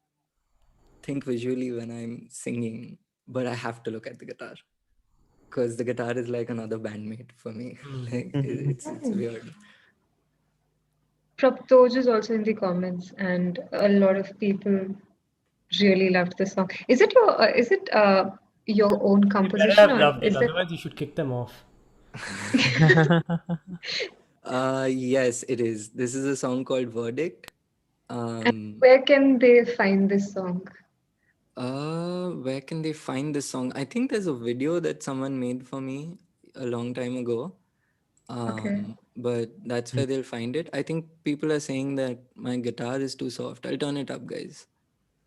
think visually when I'm singing, but I have to look at the guitar because the guitar is like another bandmate for me. Like it's nice. weird. Prabtoj is also in the comments, and a lot of people really loved the song. Is it your own They better composition, have or loved it, is that otherwise you should kick them off. Yes, it is. This is a song called Verdict. and Um, where can they find this song? where can they find this song? I think there's a video that someone made for me a long time ago. Okay. But that's where they'll find it. I think people are saying that my guitar is too soft. I'll turn it up, guys.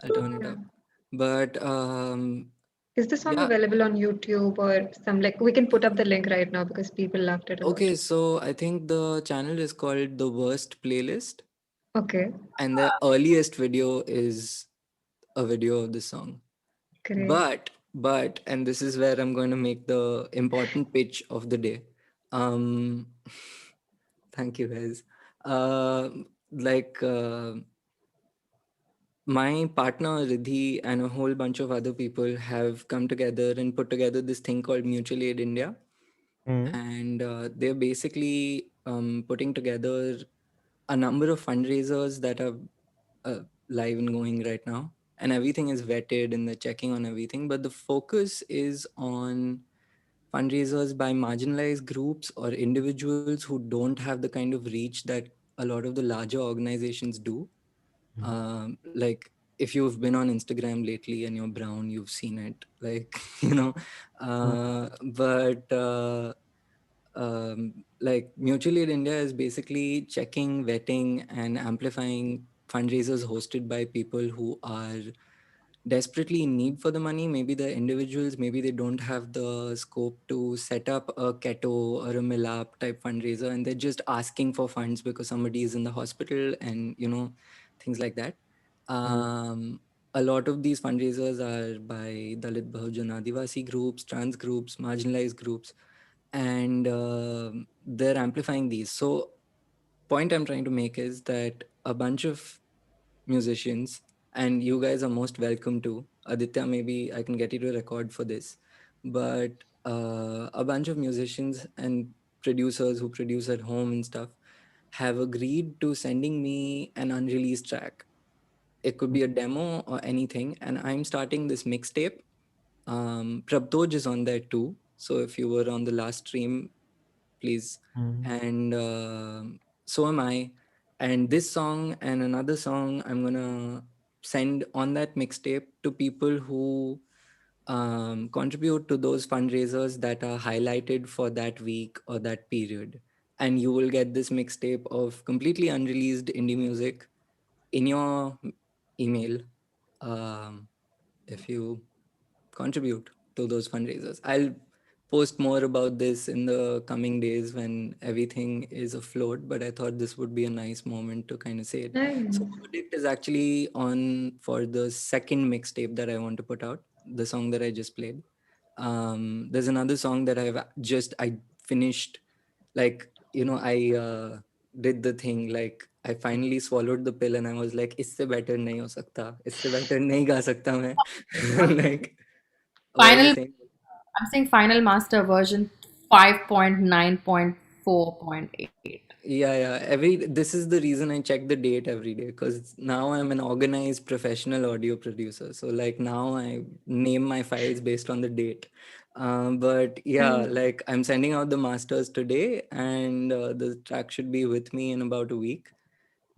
I'll turn it Yeah. up. But Is the song yeah, available on YouTube or some, like, we can put up the link right now because people loved it a lot. okay. So I think the channel is called The Worst Playlist, Okay, and the earliest video is a video of the song. great. But, and this is where I'm going to make the important pitch of the day. Um, thank you, guys. Uh, like, my partner Riddhi and a whole bunch of other people have come together and put together this thing called Mutual Aid India, and they're basically putting together a number of fundraisers that are live and going right now, and everything is vetted and they're checking on everything, but the focus is on fundraisers by marginalized groups or individuals who don't have the kind of reach that a lot of the larger organizations do. Like, if you've been on Instagram lately and you're brown, you've seen it, like, but like Mutual Aid India is basically checking, vetting, and amplifying fundraisers hosted by people who are desperately in need for the money. Maybe the individuals, maybe they don't have the scope to set up a keto or a milap type fundraiser, and they're just asking for funds because somebody is in the hospital, and things like that. A lot of these fundraisers are by Dalit Bahujan Adivasi groups, trans groups, marginalized groups, and they're amplifying these. So point I'm trying to make is that a bunch of musicians, and you guys are most welcome to. Aditya, maybe I can get you to record for this. But a bunch of musicians and producers who produce at home and stuff have agreed to sending me an unreleased track. It could be a demo or anything. And I'm starting this mixtape. Prabdoj is on there too. So if you were on the last stream, please. And so am I. And this song and another song I'm gonna send on that mixtape to people who contribute to those fundraisers that are highlighted for that week or that period. And you will get this mixtape of completely unreleased indie music in your email, um, if you contribute to those fundraisers. I'll post more about this in the coming days when everything is afloat, but I thought this would be a nice moment to kind of say it. Nice. So Verdict is actually on for the second mixtape that I want to put out, the song that I just played. There's another song that I finished, like, I did the thing, like I finally swallowed the pill and I was like, इससे better नहीं हो सकता, इससे better नहीं गा सकता मैं. Like, what are you Final, saying? I'm saying Final Master version 5.9.4.8. Yeah. This is the reason I check the date every day, because now I'm an organized professional audio producer. So like now I name my files based on the date. But yeah, Nice. like I'm sending out the masters today, and the track should be with me in about a week.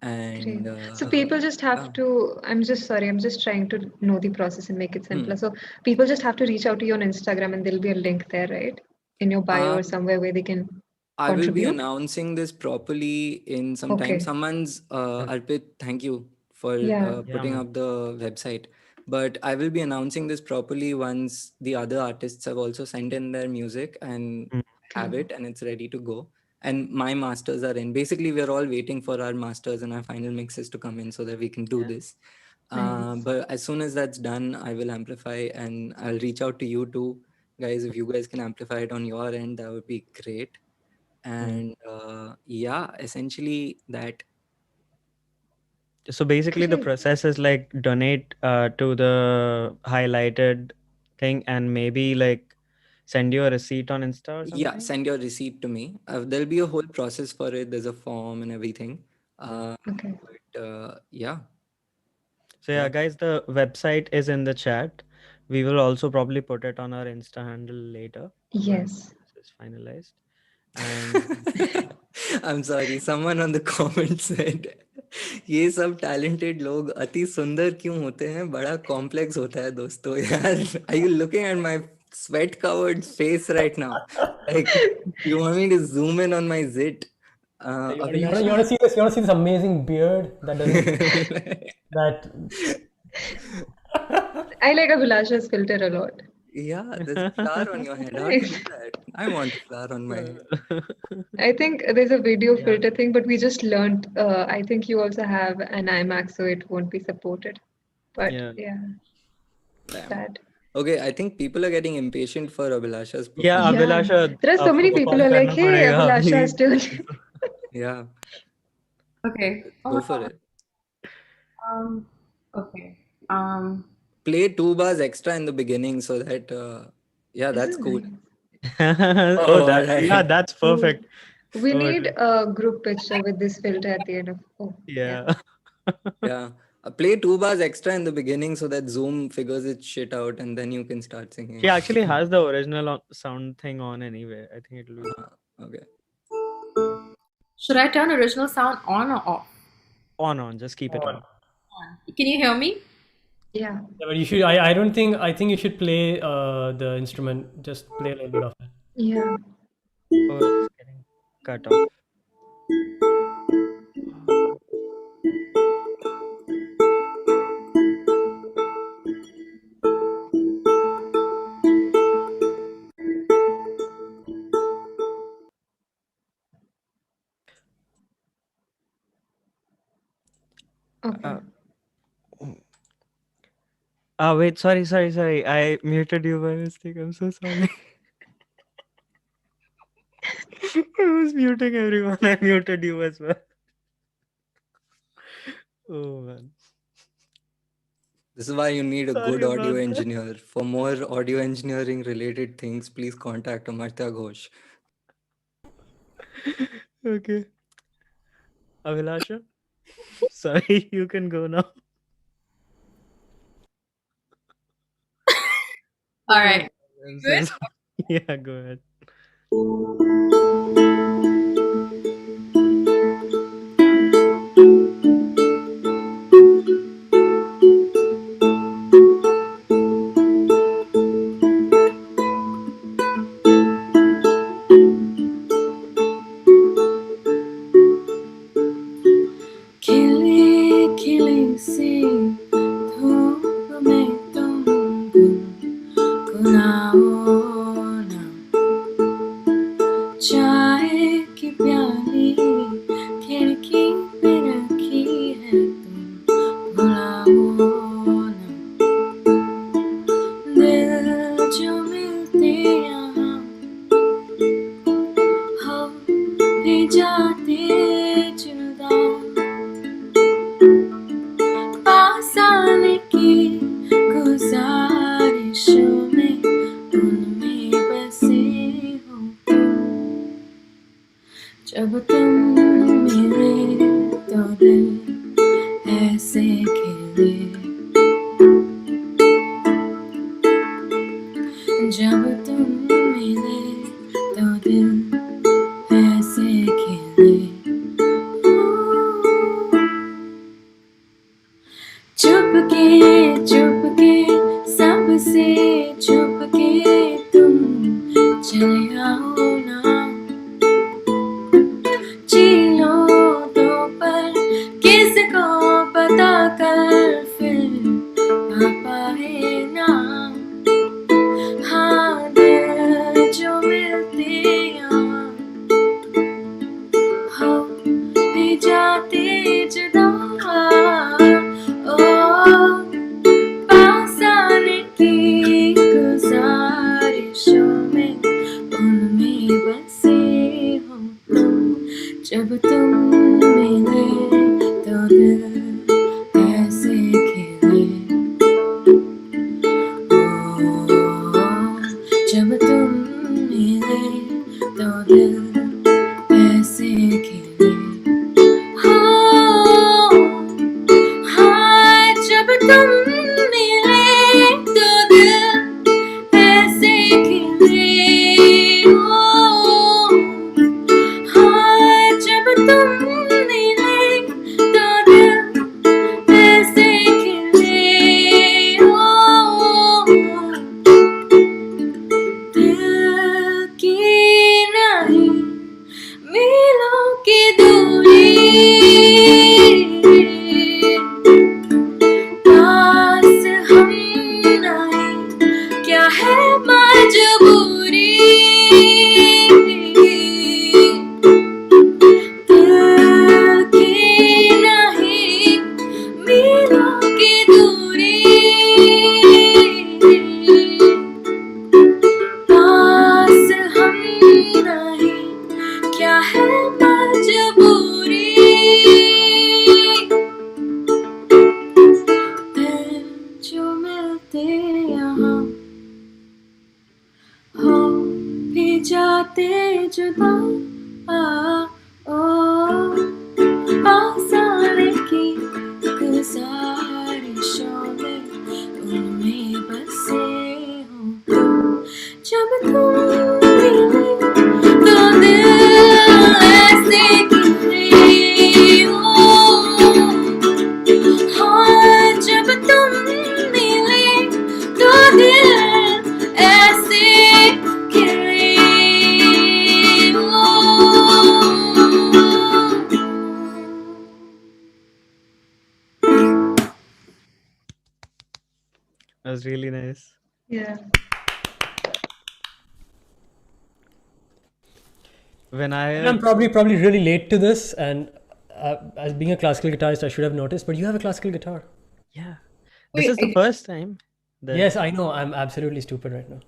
Great. And So people just yeah. have to, I'm just sorry, I'm just trying to know the process and make it simpler. Hmm. So people just have to reach out to you on Instagram and there'll be a link there, right? In your bio or Um, somewhere where they can I will be contribute. announcing this properly in some time. Okay. Someone's Arpit, thank you for Yeah. Yeah, putting man. up the website. But I will be announcing this properly once the other artists have also sent in their music, and have it and it's ready to go. And my masters are in. Basically, we're all waiting for our masters and our final mixes to come in so that we can do this. Nice. But as soon as that's done, I will amplify and I'll reach out to you too, guys. If you guys can amplify it on your end, that would be great. And yeah, essentially that. So basically, the Great. process is like donate to the highlighted thing and maybe like send you a receipt on Insta or Yeah, something. send your receipt to me. There'll be a whole process for it. There's a form and everything. Okay. But yeah, So yeah, yeah. guys, the website is in the chat. We will also probably put it on our Insta handle later when Yes. this is finalized. And I'm sorry, someone on the comment said ये सब talented लोग अति सुंदर क्यों होते हैं बड़ा complex होता है दोस्तों यार are you looking at my sweat covered face right now like you want me to zoom in on my zit You Abhilasha want to see this? You want to see this amazing beard that doesn't that I like Abhilasha's filter a lot. yeah there's a flower on your head how do you Nice. do that I want a flower on my head I think there's a video yeah. filter thing, but we just learned. I think you also have an iMac, so it won't be supported. But yeah, yeah, Damn. that. Okay, I think people are getting impatient for Abhilasha's yeah, performance. Yeah, Abhilasha, there are so many आपको people perform who are like, करना "Hey, पड़ेगा, Abhilasha is please. doing." Yeah, Okay. go for it. Okay. Um. Play 2 bars extra in the beginning so that yeah, that's cool. Nice. Oh, Oh, that yeah, alright. that's perfect. We Oh, need a group picture with this filter at the end of. Oh, yeah. yeah. Yeah. Play 2 bars extra in the beginning so that Zoom figures its shit out and then you can start singing. She actually has the original sound thing on anyway. I think it'll be Okay. Should I turn original sound on or off? on. Just keep it on. Can you hear me? Yeah. Yeah, but you should. I don't think. I think you should play the instrument. Just play a little bit of it. Yeah. Oh, it's getting cut off. Okay. Wait, sorry. I muted you by mistake. I'm so sorry. I was muting everyone. I muted you as well. Oh man. This is why you need a Sorry good audio about that. engineer. For more audio engineering related things, please contact Amartya Ghosh. Okay. Abhilasha? Sorry, you can go now. All right. I'm so Good. sorry. Yeah, go ahead. खिले खिले से धूप में तुम गुनगुनाओ ना चाय की प्याली खिड़की पे रखी है तुम भुलाओ ना दिल जो मिलते यहाँ हो भी जाते जुदा पास आने की गुजारिशों में उनमें बसे हो जब तुम मिले तो दिल ऐसे खिले जब तुम मिले तो दिल ऐसे खिले चुपके सबसे चुपके तुम चले आओ ना चीलों तो पर जब तुम मिले तो दिल कैसे खिले जब तुम मिले तो दिल कैसे खिले हाँ जब तुम मिले तो दिल कैसे खिले हाँ जब तुम मिले तो दिल कैसे खिले दिल की नहीं मीलों की दूरी पास हम नहीं क्या है मजबूरी दिल की नहीं मीलों की दूरी पास हम नहीं क्या है मजबूरी दिल जो मिलते यहाँ हो भी जाते जुदा ओ आसाने की गुजारिशों में उनमें बसे हो तुम जब तुम मिले तो दिल ऐसे खिले हाँ जब तुम मिले तो दिल ऐसे खिले That was really nice. Yeah. When I'm probably really late to this, and as being a classical guitarist, I should have noticed. But you have a classical guitar. yeah, Wait, this is the first time that Yes, I know. I'm absolutely stupid right now.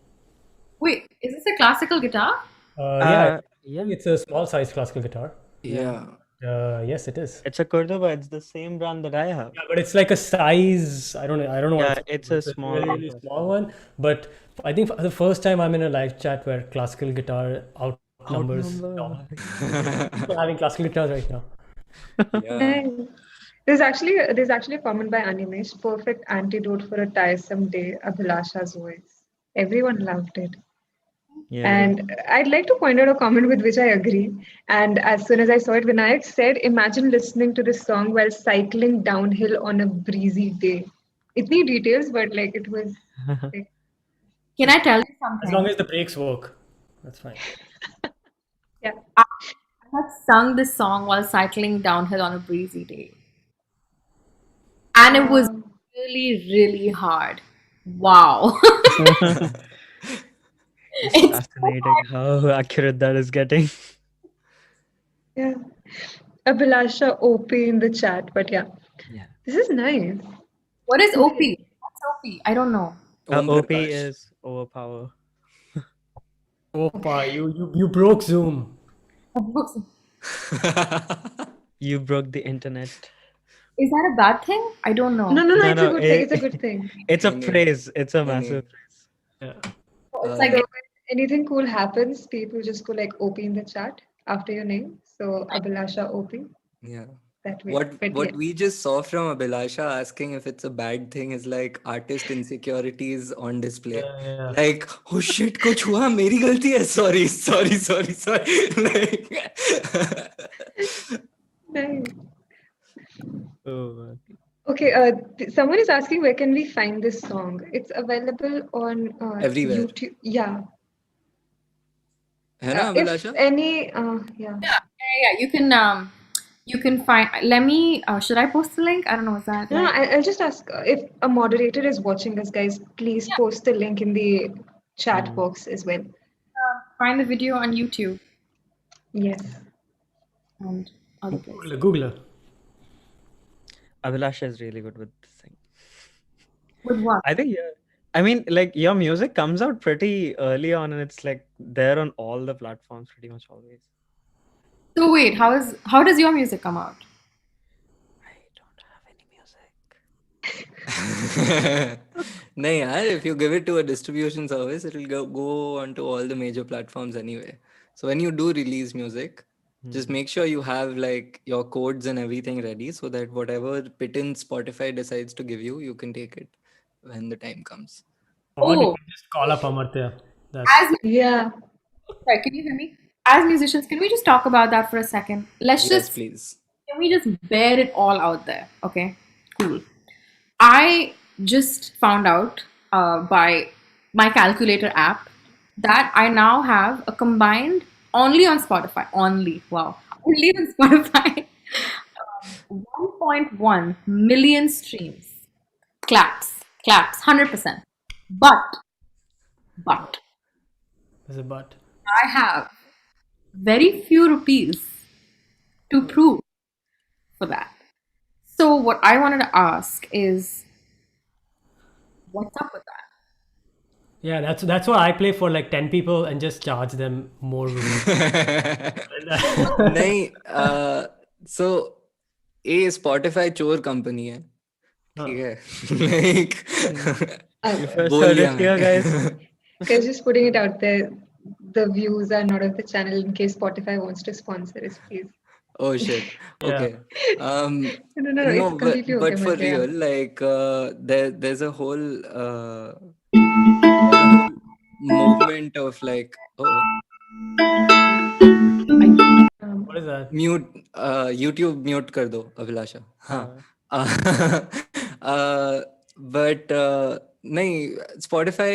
Wait, is this a classical guitar? Yeah, yeah, it's a small size classical guitar. Yeah. Yes, it is. it's a Cordoba. It's the same brand that I have. Yeah, but it's like a size. I don't know. I don't know. Yeah, what it's called. a small really, really small one. But I think for the first time I'm in a live chat where classical guitar outnumbers. People having classical guitars right now. Yeah. Nice. There's actually a comment by Animesh, perfect antidote for a tiresome day, Abhilasha's voice. Everyone loved it. Yeah. And I'd like to point out a comment with which I agree. And as soon as I saw it, Vinayak said, imagine listening to this song while cycling downhill on a breezy day. Itni details, but like it was like, Can I tell you As something? long as the brakes work, that's fine. yeah. I had sung this song while cycling downhill on a breezy day. And it was really, really hard. Wow. It's fascinating how accurate that is getting. Yeah. Abhilasha OP in the chat, but yeah. Yeah. This is nice. What is OP? What's OP? I don't know. Om OP Prakash. is overpower. Opa, you broke Zoom. You broke the internet. Is that a bad thing? I don't know. No, it's No, a good thing. It's a good thing. It's a Any- praise. It's a any- massive praise. Yeah. It's like So when anything cool happens, people just go like OP in the chat after your name. So Abhilasha OP. Yeah. That way. What But what yeah. we just saw from Abhilasha asking if it's a bad thing is like artist insecurities on display. Yeah. Like, oh shit, kuch hua, meri galti hai. Sorry. Like, Nice. Oh, man. Okay, someone is asking where can we find this song? It's available on Everywhere. YouTube. Yeah. hai na, If Abhilasha? any, yeah. yeah, you can find. Let me. Should I post the link? I don't know. Is that No, right? I'll just ask if a moderator is watching us, guys, please post the link in the chat box as well. Find the video on YouTube Yes. and other places. Googler. Abhilasha is really good with this thing. With what? I think, yeah. I mean, like your music comes out pretty early on and it's like there on all the platforms pretty much always. So So wait, how does your music come out? I don't have any music. No, yaar, if you give it to a distribution service, it'll go onto all the major platforms anyway. So when you do release music, just make sure you have like your codes and everything ready so that whatever pittance Spotify decides to give you, you can take it when the time comes. Or you Oh, can just call up Amartya. That's as Yeah. sorry, can you hear me? As musicians, can we just talk about that for a second? Yes, please. Can we just bear it all out there? Okay, cool. I just found out by my calculator app that I now have a combined only on Spotify, only, wow, only on Spotify, 1.1 million streams. Claps, 100%. But a but. I have very few rupees to prove for that. So what I wanted to ask is, what's up with that? Yeah, that's why I play for like 10 people and just charge them more rupees. नहीं so ये Spotify चोर company है ठीक है like You first बोल heard दिया it here, guys. मैं Guys, just putting it out there, the views are not of the channel in case Spotify wants to sponsor us, please. oh shit Yeah. okay No, no it's completely okay, but for Madhya. real like there's a whole movement of like oh What is that? Mute YouTube mute कर दो अभिलाषा हाँ but नहीं Spotify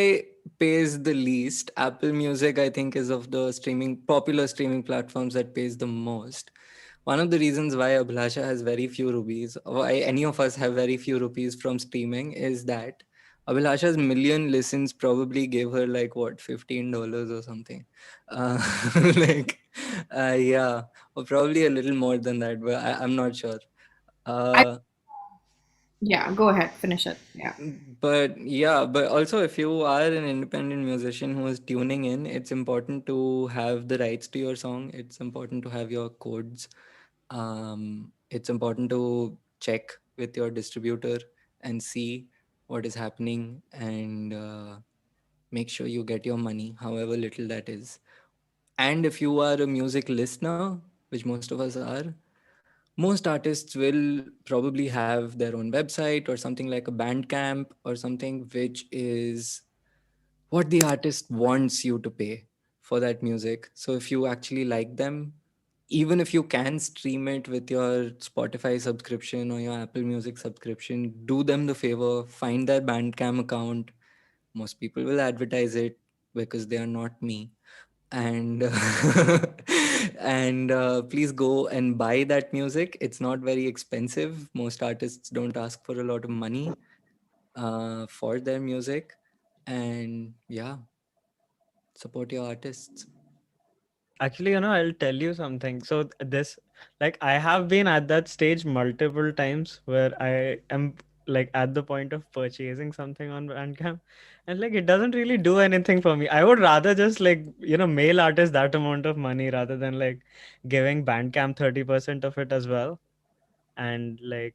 pays the least. Apple Music I think is of the popular streaming platforms that pays the most. One of the reasons why Abhilasha has very few rupees, or why any of us have very few rupees from streaming, is that Abhilasha's million listens probably gave her like what $15 or something. Uh, like, yeah, or probably a little more than that, but I'm not sure. Yeah, go ahead, finish it. Yeah. But yeah, but also if you are an independent musician who is tuning in, it's important to have the rights to your song. It's important to have your codes. It's important to check with your distributor and see what is happening and make sure you get your money, however little that is. And if you are a music listener, which most of us are, most artists will probably have their own website or something like a Bandcamp or something, which is what the artist wants you to pay for that music. So if you actually like them, even if you can stream it with your Spotify subscription or your Apple Music subscription, do them the favor, find their Bandcamp account. Most people will advertise it because they are not me. And and please go and buy that music. It's not very expensive. Most artists don't ask for a lot of money for their music. And yeah, support your artists. Actually, I'll tell you something. So this, like, I have been at that stage multiple times where I am like at the point of purchasing something on Bandcamp, and like it doesn't really do anything for me. I would rather just like mail artists that amount of money rather than like giving Bandcamp 30% of it as well. And like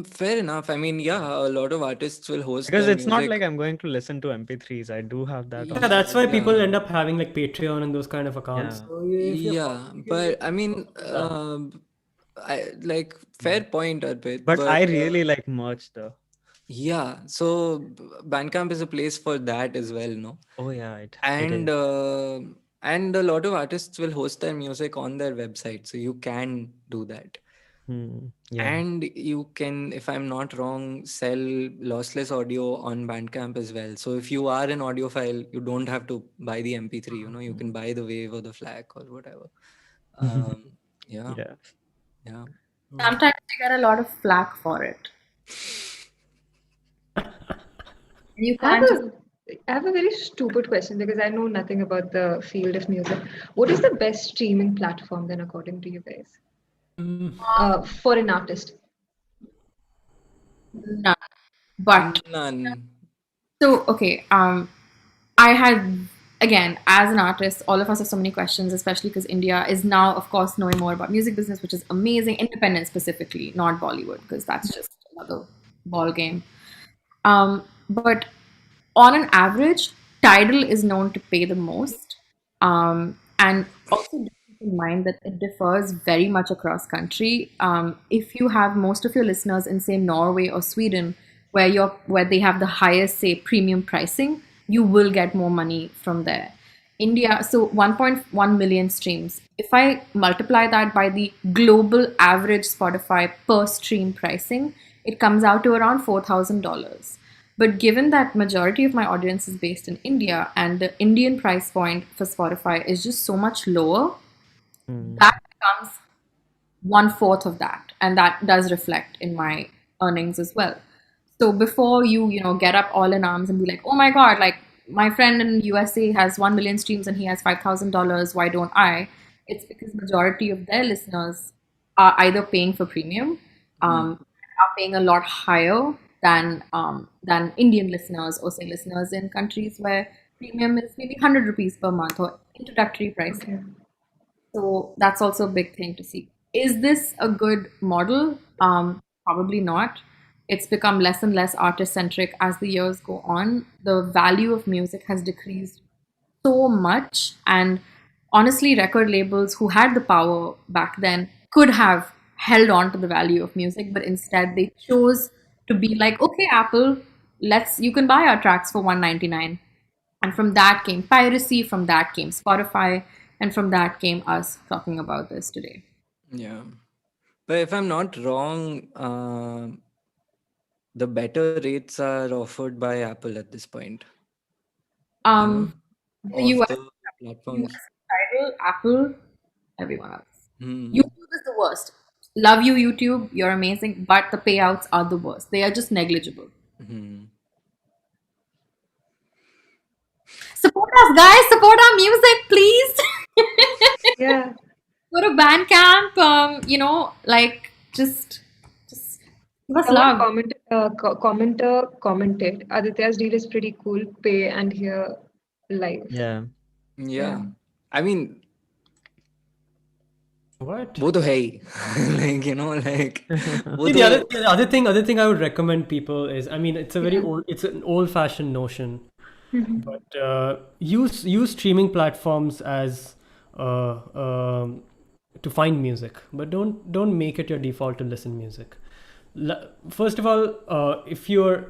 Fair enough. I mean, yeah, a lot of artists will host because their it's not music. like I'm going to listen to MP3s. I do have that Yeah, on. that's why people Yeah. end up having like Patreon and those kind of accounts. Yeah. So if you're Yeah, but I mean, I like fair point, Arpit. But I But really like merch though. yeah, so Bandcamp is a place for that as well, no? Oh yeah, it And is. and a lot of artists will host their music on their website, so you can do that. Yeah. And you can, if I'm not wrong, sell lossless audio on Bandcamp as well. So if you are an audiophile, you don't have to buy the MP3, you can buy the Wave or the FLAC or whatever. Yeah, Yeah. yeah. Sometimes you get a lot of flack for it. And you I have can't just. I have a very stupid question because I know nothing about the field of music. What is the best streaming platform then, according to you guys, for an artist? None. But None. so okay, I had again, as an artist, all of us have so many questions, especially because India is now, of course, knowing more about music business, which is amazing. Independent specifically, not Bollywood, because that's just another ball game. But on an average, Tidal is known to pay the most. And also do keep in mind that it differs very much across country. If you have most of your listeners in, say, Norway or Sweden, where they have the highest, say, premium pricing, you will get more money from there. India, so 1.1 million streams. If I multiply that by the global average Spotify per stream pricing, it comes out to around $4,000. But given that majority of my audience is based in India and the Indian price point for Spotify is just so much lower, that becomes 1/4 of that, and that does reflect in my earnings as well. So before you get up all in arms and be like, oh my god, like my friend in USA has 1 million streams and he has $5,000, why don't I? It's because majority of their listeners are either paying for premium, are paying a lot higher than Indian listeners, or say listeners in countries where premium is maybe 100 rupees per month or introductory pricing. Okay. So that's also a big thing to see. Is this a good model? Probably not. It's become less and less artist centric as the years go on. The value of music has decreased so much, and honestly, record labels who had the power back then could have held on to the value of music, but instead they chose to be like, okay, Apple, you can buy our tracks for $1.99. And from that came piracy, from that came Spotify, and from that came us talking about this today. Yeah. But if I'm not wrong, the better rates are offered by Apple at this point. The Of US, the platforms. Tidal, Apple, everyone else. Hmm. YouTube is the worst. Love you, YouTube. You're amazing, but the payouts are the worst. They are just negligible. Support us, guys. Support our music, please. Yeah. Go to Bandcamp. Like just give us Someone love. commented, Aditya's deal is pretty cool. Pay and hear live. Yeah. Yeah. I mean, What? वो तो है ही. Like, वो See, तो- the other thing I would recommend people is, I mean, it's an old-fashioned notion, but use streaming platforms as to find music, but don't make it your default to listen music. First of all, if you're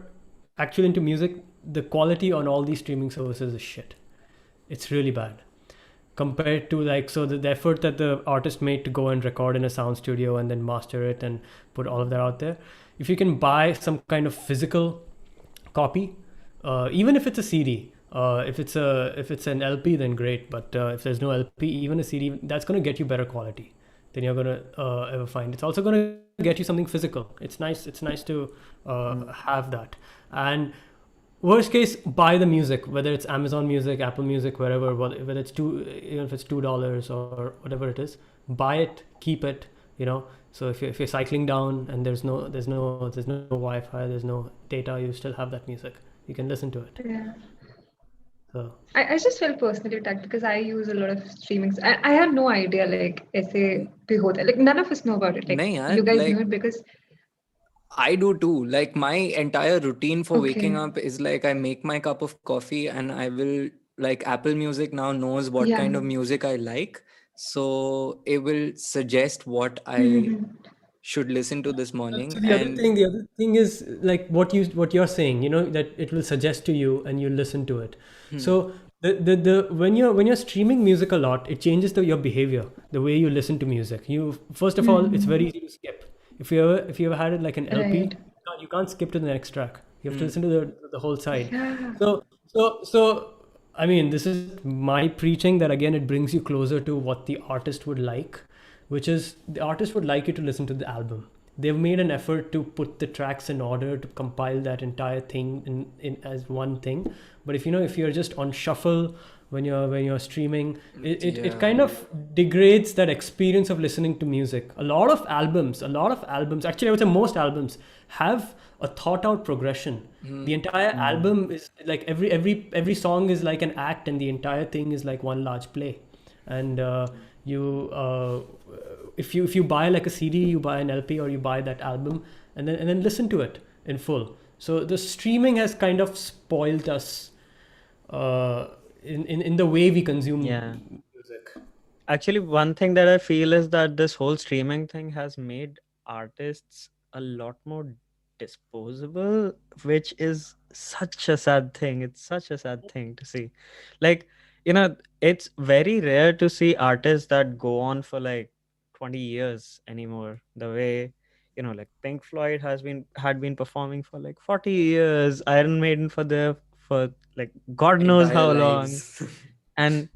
actually into music, the quality on all these streaming services is shit. It's really bad compared to the effort that the artist made to go and record in a sound studio and then master it and put all of that out there. If you can buy some kind of physical copy, even if it's a CD, if it's an LP, then great. But if there's no LP, even a CD, that's going to get you better quality than you're going to ever find. It's also going to get you something physical. It's nice to have that. And worst case, buy the music, whether it's Amazon Music, Apple Music, wherever, whether it's if it's $2 or whatever it is, buy it, keep it. So if you're cycling down and there's no Wi-Fi, there's no data, you still have that music. You can listen to it. Yeah. So I just felt personally attacked because I use a lot of streamings. I had no idea like ऐसे भी होता है. Like none of us know about it. Like नहीं यार, you guys like- knew it because I do too. Like my entire routine for waking Okay. up is like I make my cup of coffee and I will, like, Apple Music now knows what Yeah. kind of music I like. So it will suggest what I Mhm. should listen to this morning. So the other thing is like what you're saying, that it will suggest to you and you listen to it. So the when you're streaming music a lot, it changes your behavior, the way you listen to music. First of all, it's very easy to skip. If you ever had it like an LP, Right. you can't skip to the next track. You have to listen to the whole side. Yeah. So I mean, this is my preaching that again it brings you closer to what the artist would like, which is the artist would like you to listen to the album. They've made an effort to put the tracks in order to compile that entire thing in as one thing. But if you're just on shuffle when you're streaming. It kind Yeah. of degrades that experience of listening to music. A lot of albums, actually I would say most albums have a thought out progression. The entire album is like every song is like an act, and the entire thing is like one large play. And you if you buy like a CD, you buy an LP, or you buy that album, and then listen to it in full. So the streaming has kind of spoiled us uh, in the way we consume Yeah. music. Actually, one thing that I feel is that this whole streaming thing has made artists a lot more disposable, which is such a sad thing. It's such a sad thing to see. Like, it's very rare to see artists that go on for like 20 years anymore. The way, like Pink Floyd had been performing for like 40 years, Iron Maiden for like God knows Entire how long. lives. And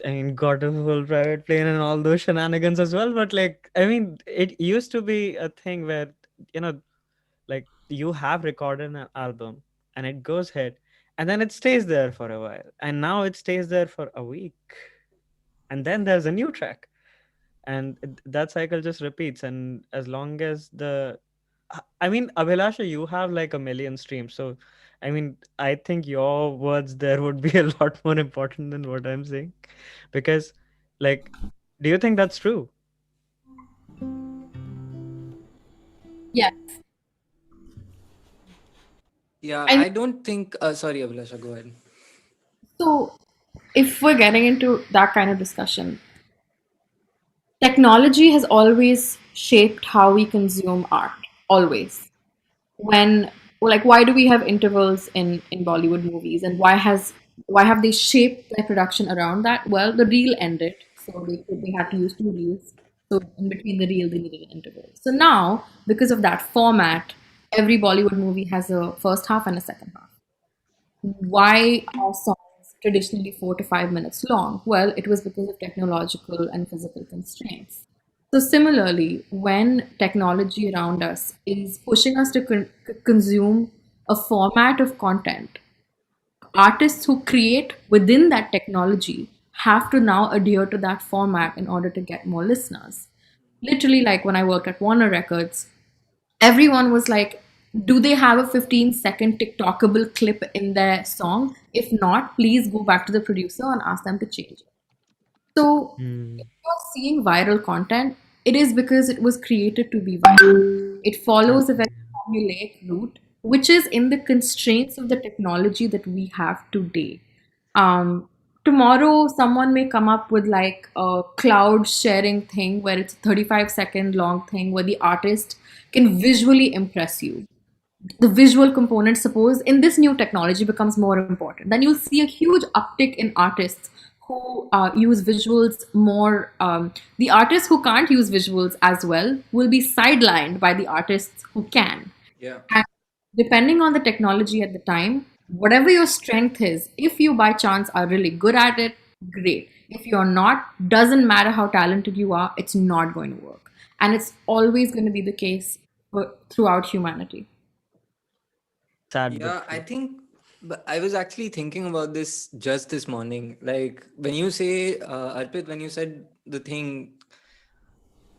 I mean, got a whole private plane and all those shenanigans as well. But like, I mean, it used to be a thing where, you know, like you have recorded an album and it goes hit and then it stays there for a while. And now it stays there for a week. And then there's a new track. And that cycle just repeats. And as long as I mean, Abhilasha, you have like a million streams. So, I mean, I think your words there would be a lot more important than what I'm saying. Because, like, do you think that's true? Yes. Yeah, I I don't think. Sorry, Abhilasha, go ahead. So, if we're getting into that kind of discussion, technology has always shaped how we consume art. Always. When, like, why do we have intervals in Bollywood movies, and why have they shaped their production around that? Well, the reel ended, so they had to use two reels. So in between the reel, they needed an interval. So now, because of that format, every Bollywood movie has a first half and a second half. Why are songs traditionally 4 to 5 minutes long? Well, it was because of technological and physical constraints. So, similarly, when technology around us is pushing us to consume a format of content, artists who create within that technology have to now adhere to that format in order to get more listeners. Literally, like when I worked at Warner Records, everyone was like, do they have a 15-second TikTokable clip in their song? If not, please go back to the producer and ask them to change it. So, Hmm. if you're seeing viral content, it is because it was created to be viral. It follows a Okay. very formulaic route, which is in the constraints of the technology that we have today. Um, Tomorrow, someone may come up with like a cloud sharing thing where it's a 35-second long thing where the artist can visually impress you. The visual component, suppose in this new technology, becomes more important, then you'll see a huge uptick in artists who use visuals more. The artists who can't use visuals as well will be sidelined by the artists who can. Yeah. And depending on the technology at the time, whatever your strength is, if you by chance are really good at it, great. If you're not, doesn't matter how talented you are, it's not going to work. And it's always going to be the case throughout humanity. Sad but Yeah, I true. think, but I was actually thinking about this just this morning. Like when you say, Arpit, when you said the thing,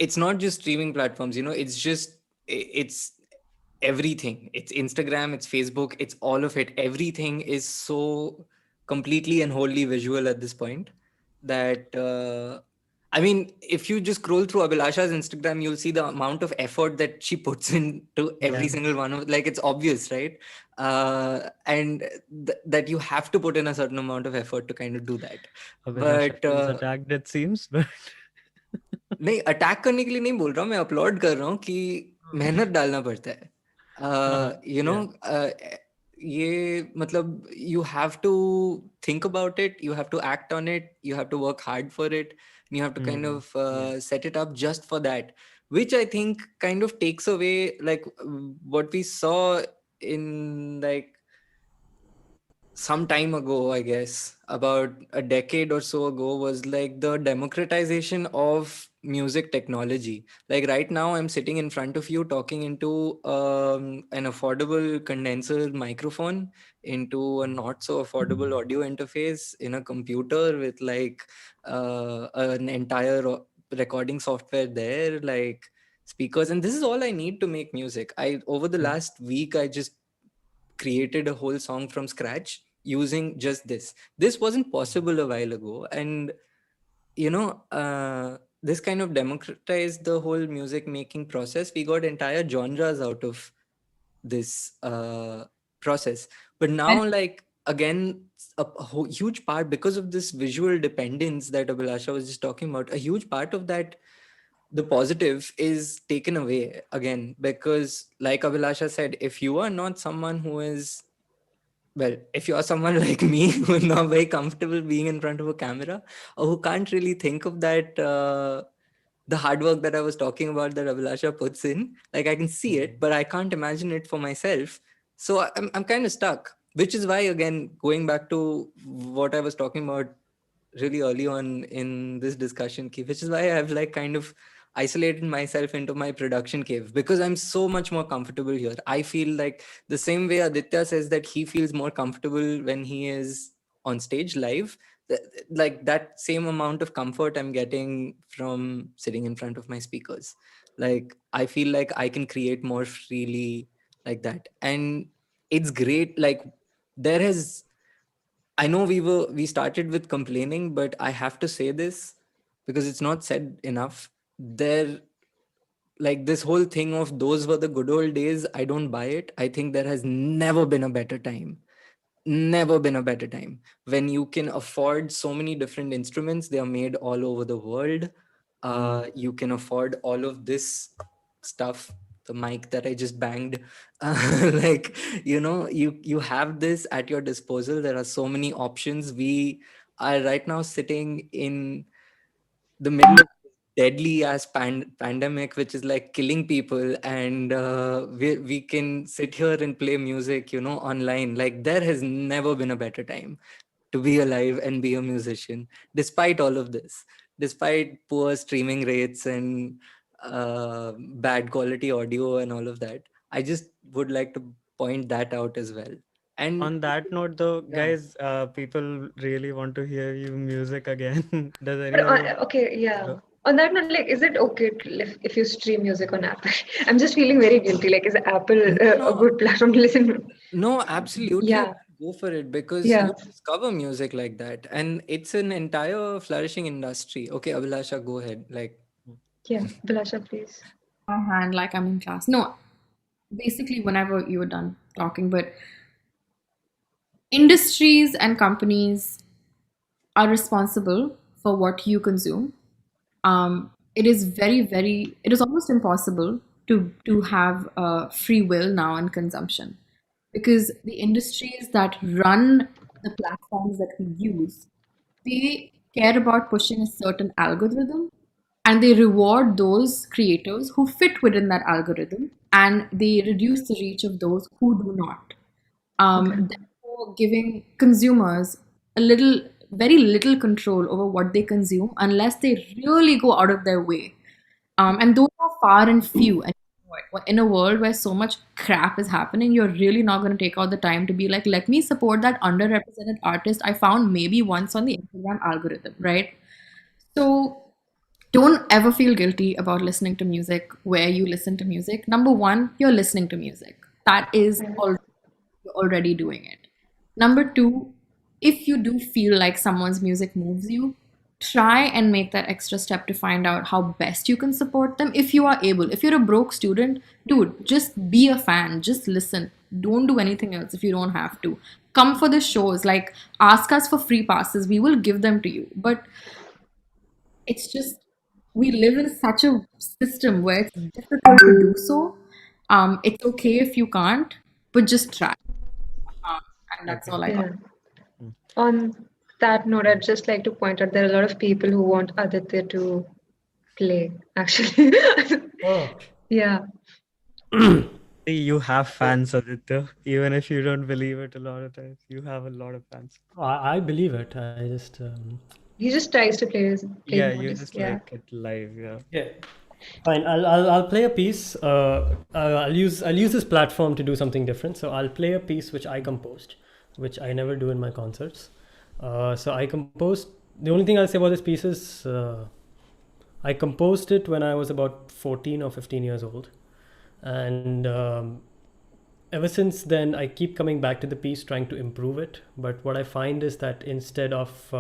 it's not just streaming platforms, it's just, it's everything. It's Instagram, it's Facebook, it's all of it. Everything is so completely and wholly visual at this point that, I mean, if you just scroll through Abhilasha's Instagram, you'll see the amount of effort that she puts into every Yeah. single one of, like, it's obvious, right? And that you have to put in a certain amount of effort to kind of do that. Abhilasha But feels attacked, it seems. But नहीं, attack करने के लिए नहीं बोल रहा हूँ, मैं applaud कर रहा हूँ कि मेहनत डालना पड़ता है. You know, yeah. ये मतलब you have to think about it, you have to act on it, you have to work hard for it, and you have to kind Hmm. of Yeah. set it up just for that, which I think kind of takes away like what we saw in like some time ago, I guess, about a decade or so ago, was like the democratization of music technology. Like right now, I'm sitting in front of you talking into an affordable condenser microphone, into a not so affordable audio interface in a computer with like an entire recording software there, like speakers. And this is all I need to make music. Over the last week, I just created a whole song from scratch using just this. This wasn't possible a while ago. And this kind of democratized the whole music making process. We got entire genres out of this process. But now, like, again, huge part, because of this visual dependence that Abhilasha was just talking about, a huge part of that, the positive, is taken away again. Because like Abhilasha said, if you are not someone who is, well, if you are someone like me who's not very comfortable being in front of a camera, or who can't really think of that, the hard work that I was talking about that Abhilasha puts in, like I can see it, but I can't imagine it for myself. So I'm kind of stuck, which is why, again, going back to what I was talking about really early on in this discussion, which is why I've like kind of isolated myself into my production cave, because I'm so much more comfortable here. I feel like the same way Aditya says that he feels more comfortable when he is on stage live, like that same amount of comfort I'm getting from sitting in front of my speakers. Like I feel like I can create more freely like that. And it's great. Like there has, I know we started with complaining, but I have to say this because it's not said enough. There, like this whole thing of those were the good old days, I don't buy it. I think there has never been a better time. Never been a better time when you can afford so many different instruments. They are made all over the world. You can afford all of this stuff. The mic that I just banged, like you have this at your disposal. There are so many options. We are right now sitting in the middle of deadly as pandemic, which is like killing people, and we can sit here and play music, online. Like there has never been a better time to be alive and be a musician, despite all of this, despite poor streaming rates and bad quality audio and all of that. I just would like to point that out as well. And On that note, though, yeah. guys, people really want to hear you music again. Does But anyone? okay, yeah. Go? On that note, like, is it okay if you stream music on Apple? I'm just feeling very guilty. Like, is Apple a No, good platform to listen to? no, absolutely. Yeah, Go for it, because yeah, you discover music like that, and it's an entire flourishing industry. Okay, Abhilasha, go ahead. Like, yeah. Bilasha, please. My hand like I'm in class. No, basically, whenever you were done talking, but industries and companies are responsible for what you consume. It is it is almost impossible to have free will now in consumption, because the industries that run the platforms that we use, they care about pushing a certain algorithm, and they reward those creators who fit within that algorithm, and they reduce the reach of those who do not. Therefore, giving consumers very little control over what they consume unless they really go out of their way. And those are far and few. And in a world where so much crap is happening, you're really not going to take out the time to be like, let me support that underrepresented artist I found maybe once on the Instagram algorithm, right? So don't ever feel guilty about listening to music where you listen to music. Number one, you're listening to music. That is already you're already doing it. Number two, if you do feel like someone's music moves you, try and make that extra step to find out how best you can support them if you are able. If you're a broke student, dude, just be a fan, just listen. Don't do anything else if you don't have to. Come for the shows, like ask us for free passes, we will give them to you. But it's just, we live in such a system where it's difficult to do so. It's okay if you can't, but just try. And that's all I got. Yeah. On that note, I'd just like to point out there are a lot of people who want Aditya to play, actually. Oh, Yeah. You have fans, Aditya. Even if you don't believe it a lot of times, you have a lot of fans. I believe it. I just He just tries to play Yeah, you modest. just Yeah. like it live. Yeah. yeah. Fine. I'll play a piece. I'll use this platform to do something different. So I'll play a piece which I composed, which I never do in my concerts. So I composed. The only thing I'll say about this piece is I composed it when I was about 14 or 15 years old, and ever since then I keep coming back to the piece, trying to improve it. But what I find is that instead of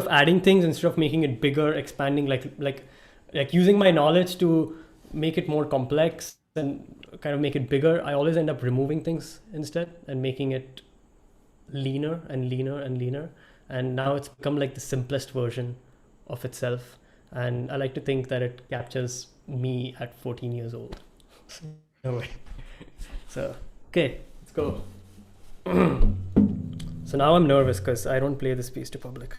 adding things, instead of making it bigger, expanding, like using my knowledge to make it more complex and kind of make it bigger, I always end up removing things instead and making it leaner and leaner and leaner. And now it's become like the simplest version of itself. And I like to think that it captures me at 14 years old. No way. So, okay, let's go. So now I'm nervous because I don't play this piece to public.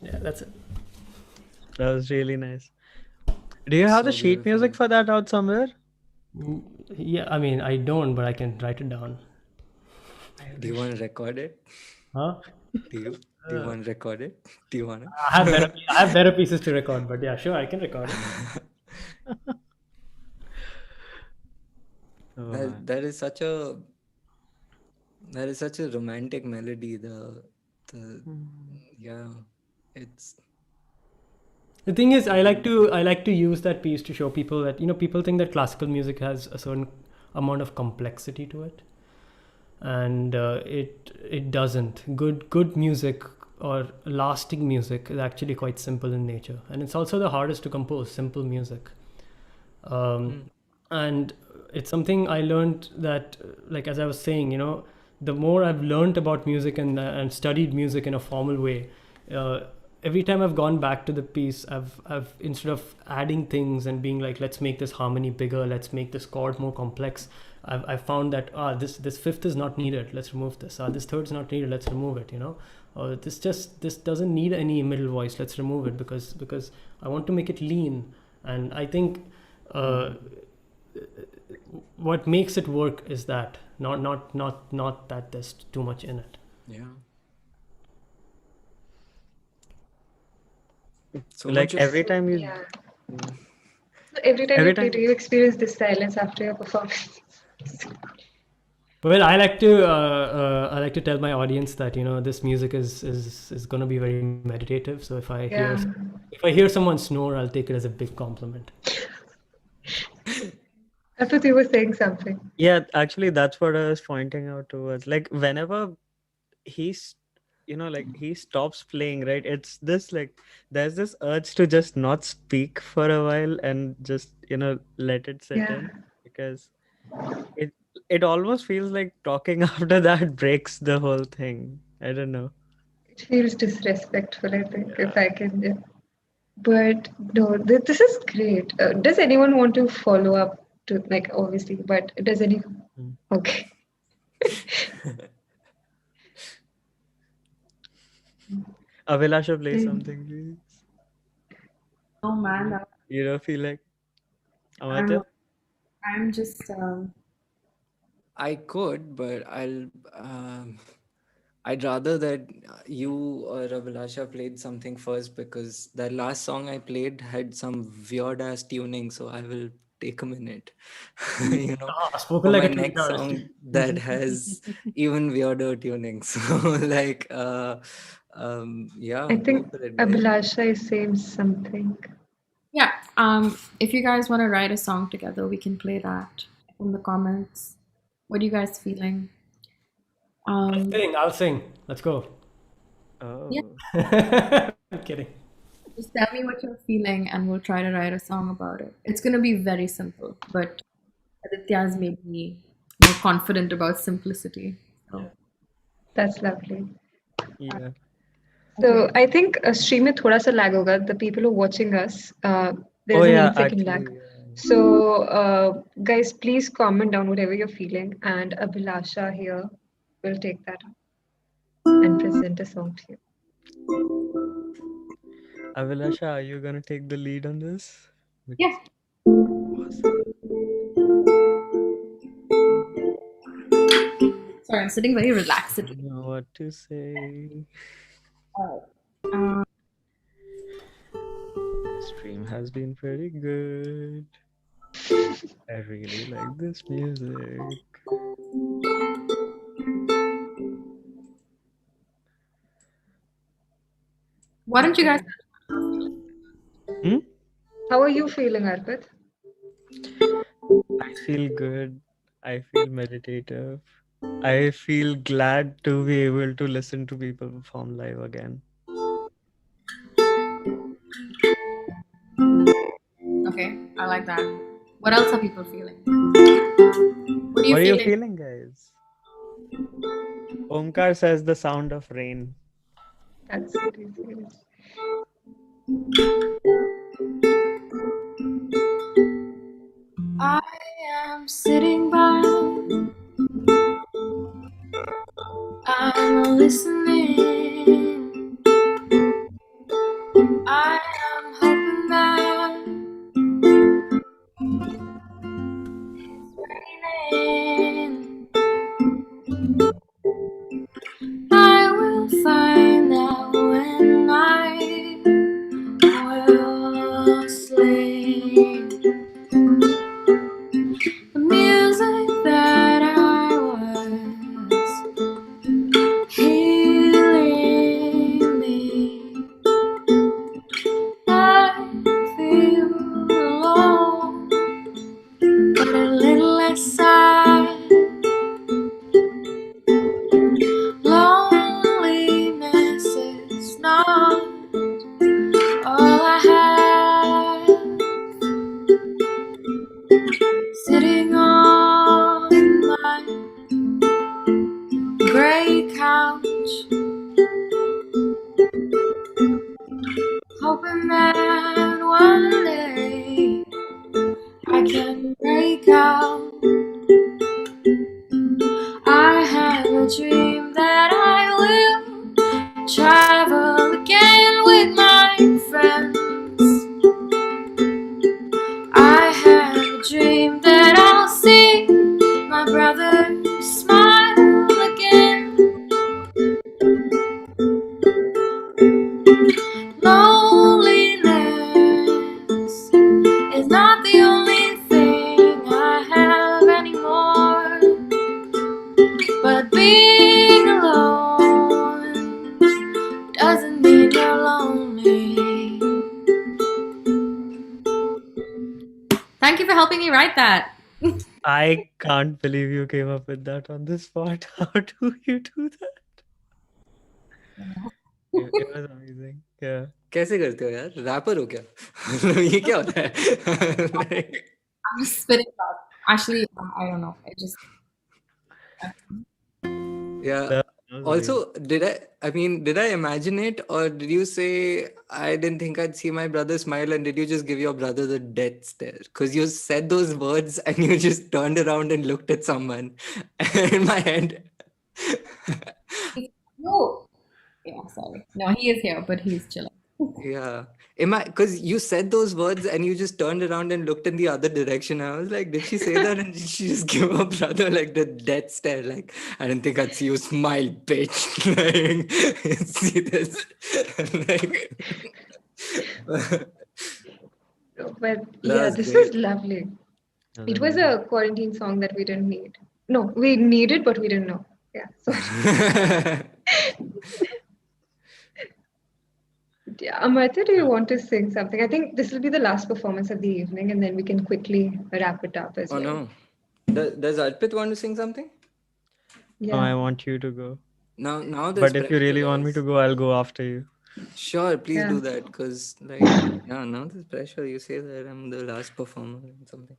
Yeah, that's it. That was really nice. Do you have the So sheet beautiful. music for that out somewhere? Yeah, I mean, I don't, but I can write it down. Do you want to record it? Huh? Do you want to record it? Do you want to? I have better pieces to record, but yeah, sure, I can record it. Oh, man. That is such a romantic melody. Yeah, it's The thing is, I like to use that piece to show people that, people think that classical music has a certain amount of complexity to it, and it doesn't. Good music or lasting music is actually quite simple in nature, and it's also the hardest to compose. Simple music, and it's something I learned that, like as I was saying, the more I've learned about music and studied music in a formal way. Every time I've gone back to the piece, I've instead of adding things and being like, let's make this harmony bigger, let's make this chord more complex, I've found that this fifth is not needed, let's remove this. This third is not needed, let's remove it. Or this doesn't need any middle voice, let's remove it because I want to make it lean. And I think what makes it work is that not that there's too much in it. Yeah. So Like much of every time you, Yeah. So every time every you play, do time, you experience this silence after your performance? Well, I like to tell my audience that this music is going to be very meditative. So Yeah. if I hear someone snore, I'll take it as a big compliment. I thought you were saying something. yeah, actually, that's what I was pointing out towards. Like whenever he's, like he stops playing, right? It's this like there's this urge to just not speak for a while and just let it sit Yeah. in, because it it almost feels like talking after that breaks the whole thing. I don't know. It feels disrespectful, I think, Yeah. if I can. Yeah. But no, this is great. Does anyone want to follow up to, like, obviously, but does any. Mm. Okay. Abhilasha, play Mm. something, please. Oh man, You don't feel like Amartya? I'm just I could, but I'd rather that you or Abhilasha played something first, because that last song I played had some weird ass tuning, so I will take a minute, Spoken for like my a true next guitarist. song that has even weirder tuning. So like, yeah, I go think for it, guys. Abhilasha is saying something. yeah. If you guys want to write a song together, we can play that in the comments. What are you guys feeling? I'll sing. Let's go. Yeah, Oh, I'm kidding. just tell me what you're feeling, and we'll try to write a song about it. It's gonna be very simple, but Aditya's made me more confident about simplicity. So That's lovely. yeah. So okay. I think stream में थोड़ा सा lag होगा. The people who are watching us, Oh there's an yeah, 8-second lag. actually. So guys, please comment down whatever you're feeling, and Abhilasha here will take that up and present a song to you. Abhilasha, are you gonna take the lead on this? Yeah. Awesome. Sorry, I'm sitting very relaxed. I don't know what to say. Um, The stream has been pretty good. I really like this music. why don't you guys? Hmm? How are you feeling, Arpit? I feel good. I feel meditative. I feel glad to be able to listen to people perform live again. Okay, I like that. What else are people feeling? What are you What are you feeling? feeling, guys? Omkar says the sound of rain. That's what he feels. I am sitting by, I'm listening. I am hoping that it's raining. I will find out when I will sleep. The music that I was healing me. I feel alone, but a little less sad. Loneliness is not all I have. Sitting on my gray couch, hoping that one day I can break out. I have a dream that I will travel again with my friends. I have a dream that I'll see not the only thing I have anymore. But being alone doesn't mean you're lonely. Thank you for helping me write that. I can't believe you came up with that on the spot. How do you do that? It was amazing. Yeah. कैसे करते हो यार? Wrapper हो क्या? ये क्या होता है? Like, I'm just spitting out. Actually, I don't know. It just yeah. That was Also, did I imagine it, or did you say I didn't think I'd see my brother smile, and did you just give your brother the death stare? Because you said those words and you just turned around and looked at someone. In my head. no. Yeah, sorry. No, he is here, but he's chilling. Yeah. Because you said those words and you just turned around and looked in the other direction. I was like, did she say that? And did she just give her brother like the death stare? Like, I didn't think I'd see you smile, bitch. Like, see this? Like, But that yeah, was this great. was lovely. That It was a quarantine song that we didn't need. No, we needed, but we didn't know. Yeah, sorry. Yeah, Amartya, do you want to sing something? I think this will be the last performance of the evening, and then we can quickly wrap it up as Oh well. no. Does Arpit want to sing something? No, I Yeah. want you to go. Now there's But if you pressure, really want me guys. to go, I'll go after you. Sure, please Yeah. do that. Because, like, yeah, now there's pressure. You say that I'm the last performer and something.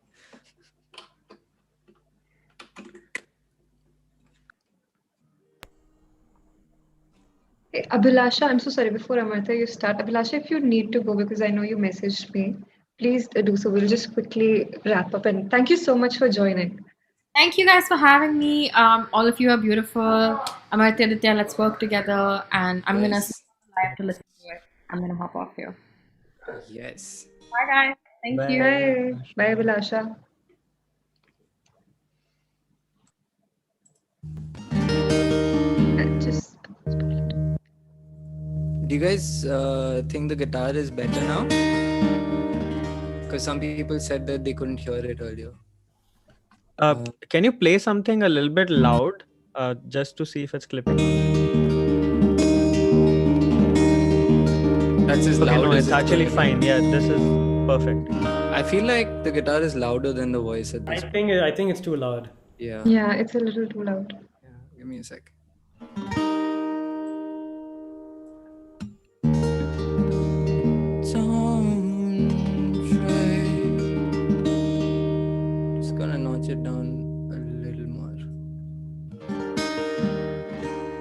Hey, Abhilasha, I'm so sorry. Before Amartya, you start. Abhilasha, if you need to go, because I know you messaged me, please do so. We'll just quickly wrap up. And thank you so much for joining. Thank you guys for having me. All of you are beautiful. Amartya, Aditya, let's work together. And I'm gonna Yes. live to listen to it. I'm gonna hop off here. Yes. Bye, guys. Thank you. Bye. Bye, Abhilasha. Just Do you guys think the guitar is better now? Because some people said that they couldn't hear it earlier. Can you play something a little bit loud, just to see if it's clipping? That's as Okay, loud no, as it's actually gonna fine. Yeah, this is perfect. get. I feel like the guitar is louder than the voice at this point. I think it's too loud. Yeah. yeah, it's a little too loud. Yeah. Give me a sec. Don't try. Just gonna notch it down a little more.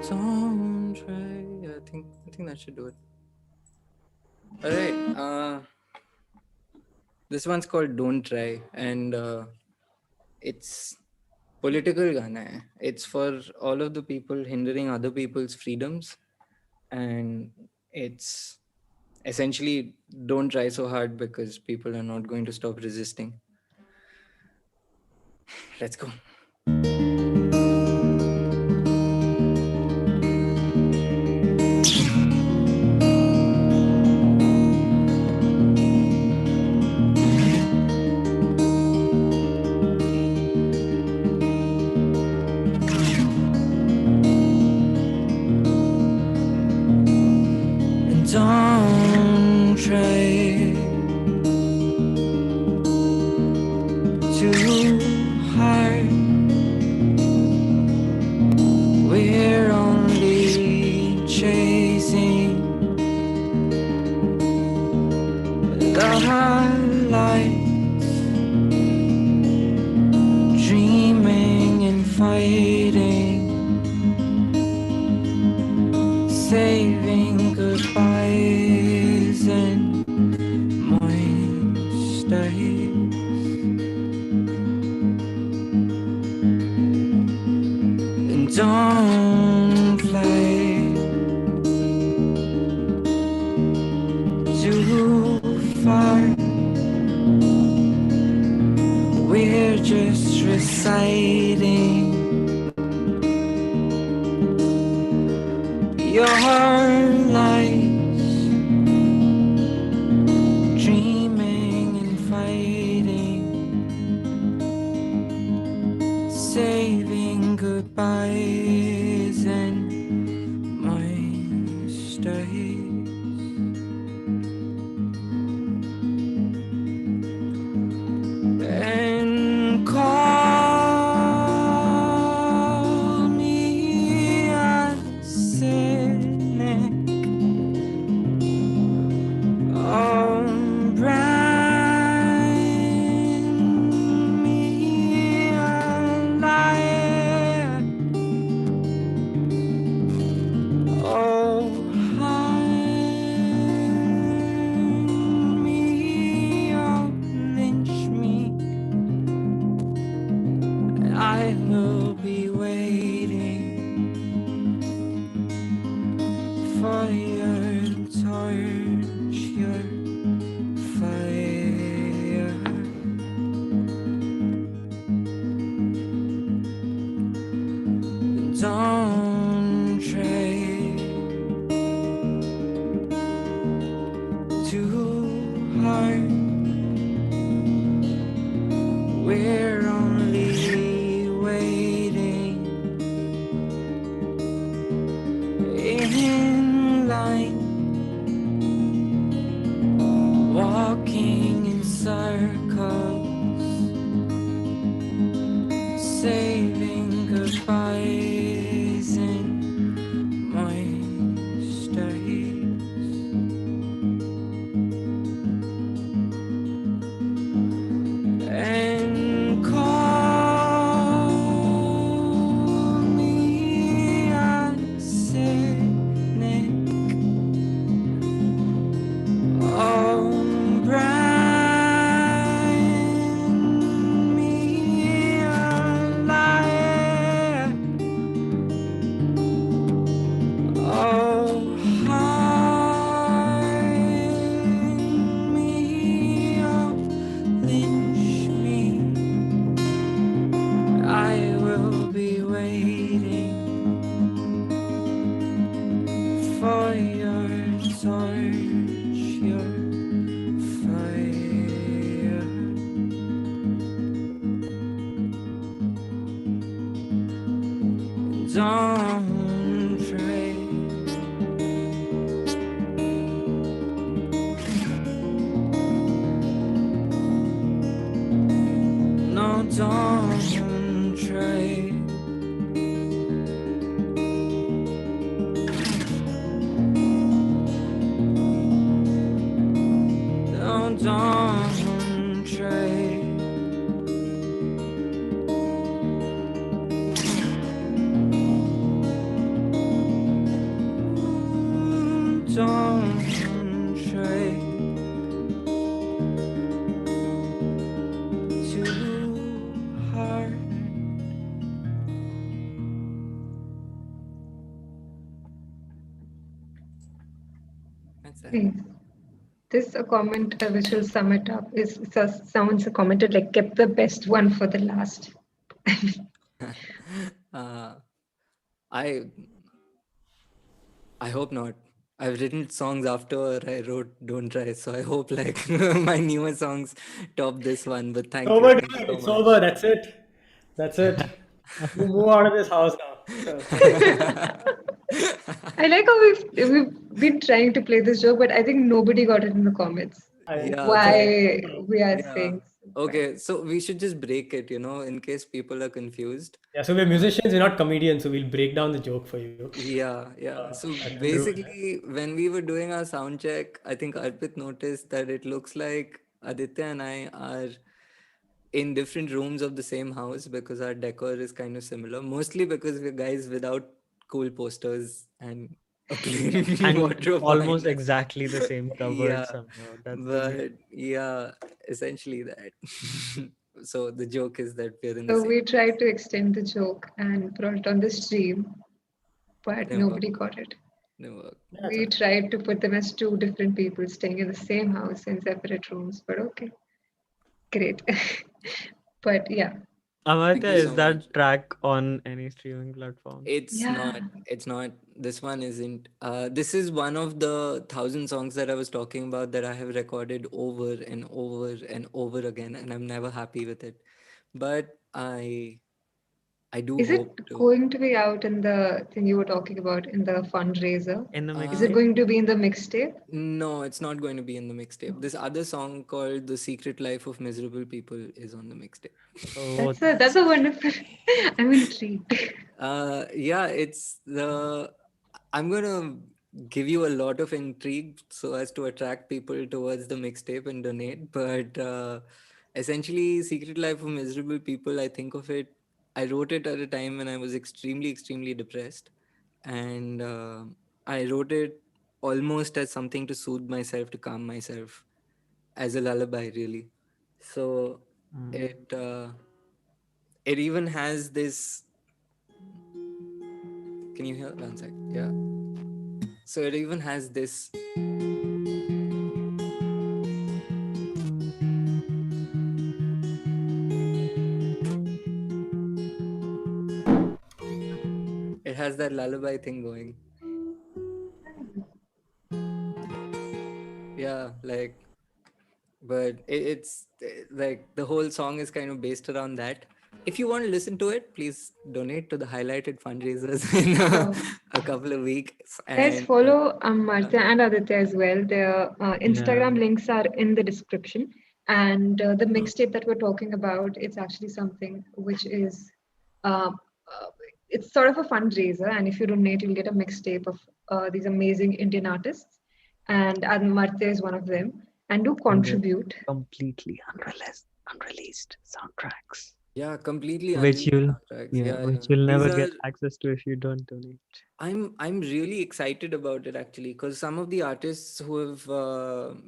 Don't try. Yeah, I think that should do it. All right. This one's called "Don't Try," and it's political gana hai. It's for all of the people hindering other people's freedoms, and it's essentially don't try so hard because people are not going to stop resisting. Let's go. Don't try too hard. We're only chasing the highlights, dreaming and fighting, saving goodbyes and moist days. And don't fly too far. We're just reciting your lies, dreaming and fighting. saving goodbyes and moist days. And call me a cynic. Oh, brand me a liar. Oh, hang me, oh, lynch me. I will be waiting for your torch, your fire. Don't try too hard. We're only waiting in line, walking in circles, saving goodbyes in moist days. And call me a cynic. Oh, brand me a liar. Oh, hang me, oh, lynch me. I will be waiting for your torch, your fire. Don't try. No, don't try. No, don't try. Don't try too hard. That's it. Nice. This a comment which will sum it up is someone's commented like kept the best one for the last. I hope not. I've written songs after I wrote Don't Try, so I hope like my newer songs top this one. But thank you. Over, Thank you dude. so It's much. over. That's it. That's it. You move out of this house now. So, I like how we've been trying to play this joke, but I think nobody got it in the comments. Yeah, Why we are yeah. saying Okay, so we should just break it, in case people are confused. yeah, so we're musicians, we're not comedians, so we'll break down the joke for you. Yeah, yeah. So That's true. basically, when we were doing our sound check, I think Arpit noticed that it looks like Aditya and I are in different rooms of the same house because our decor is kind of similar. Mostly because we're guys without cool posters and a plain And wardrobe almost behind us. exactly the same cupboard Yeah, somehow. That's the beauty. but yeah, essentially that. So the joke is that we're in the so same. we tried to extend the joke and brought it on the stream, but Never, nobody got it. never. We tried to put them as two different people staying in the same house in separate rooms, but okay. Great. But yeah. Amartya, you is so that much. track on any streaming platform? It's Yeah. not. It's not. This one isn't. This is one of the 1,000 songs that I was talking about that I have recorded over and over and over again, and I'm never happy with it. But I I do Is hope it to. going to be out in the thing you were talking about in the fundraiser? In the Is it mixtape? going to be in the mixtape? No, it's not going to be in the mixtape. This other song called "The Secret Life of Miserable People" is on the mixtape. Oh, That's a wonderful. I'm intrigued. Yeah, it's the. I'm gonna give you a lot of intrigue so as to attract people towards the mixtape and donate. But essentially, "Secret Life of Miserable People," I think of it. I wrote it at a time when I was extremely, extremely depressed, and I wrote it almost as something to soothe myself, to calm myself, as a lullaby, really. So it it even has this. Can you hear? One sec. Yeah. So it even has this. It has that lullaby thing going. Yeah, like, but it's like the whole song is kind of based around that. If you want to listen to it, please donate to the highlighted fundraisers in Sure. a couple of weeks. Guys, And follow Amartya and Aditya as well. Their yeah. Instagram links are in the description. And the mixtape that we're talking about, it's actually something which is, uh, uh, it's sort of a fundraiser. And if you donate, you'll get a mixtape of these amazing Indian artists. And Amartya is one of them. And do And they're contribute. completely unreleased soundtracks, yeah, completely which unreleased you'll soundtracks. yeah, Yeah, yeah. which you'll These never are. get access to if you don't donate. I'm really excited about it actually, because some of the artists who have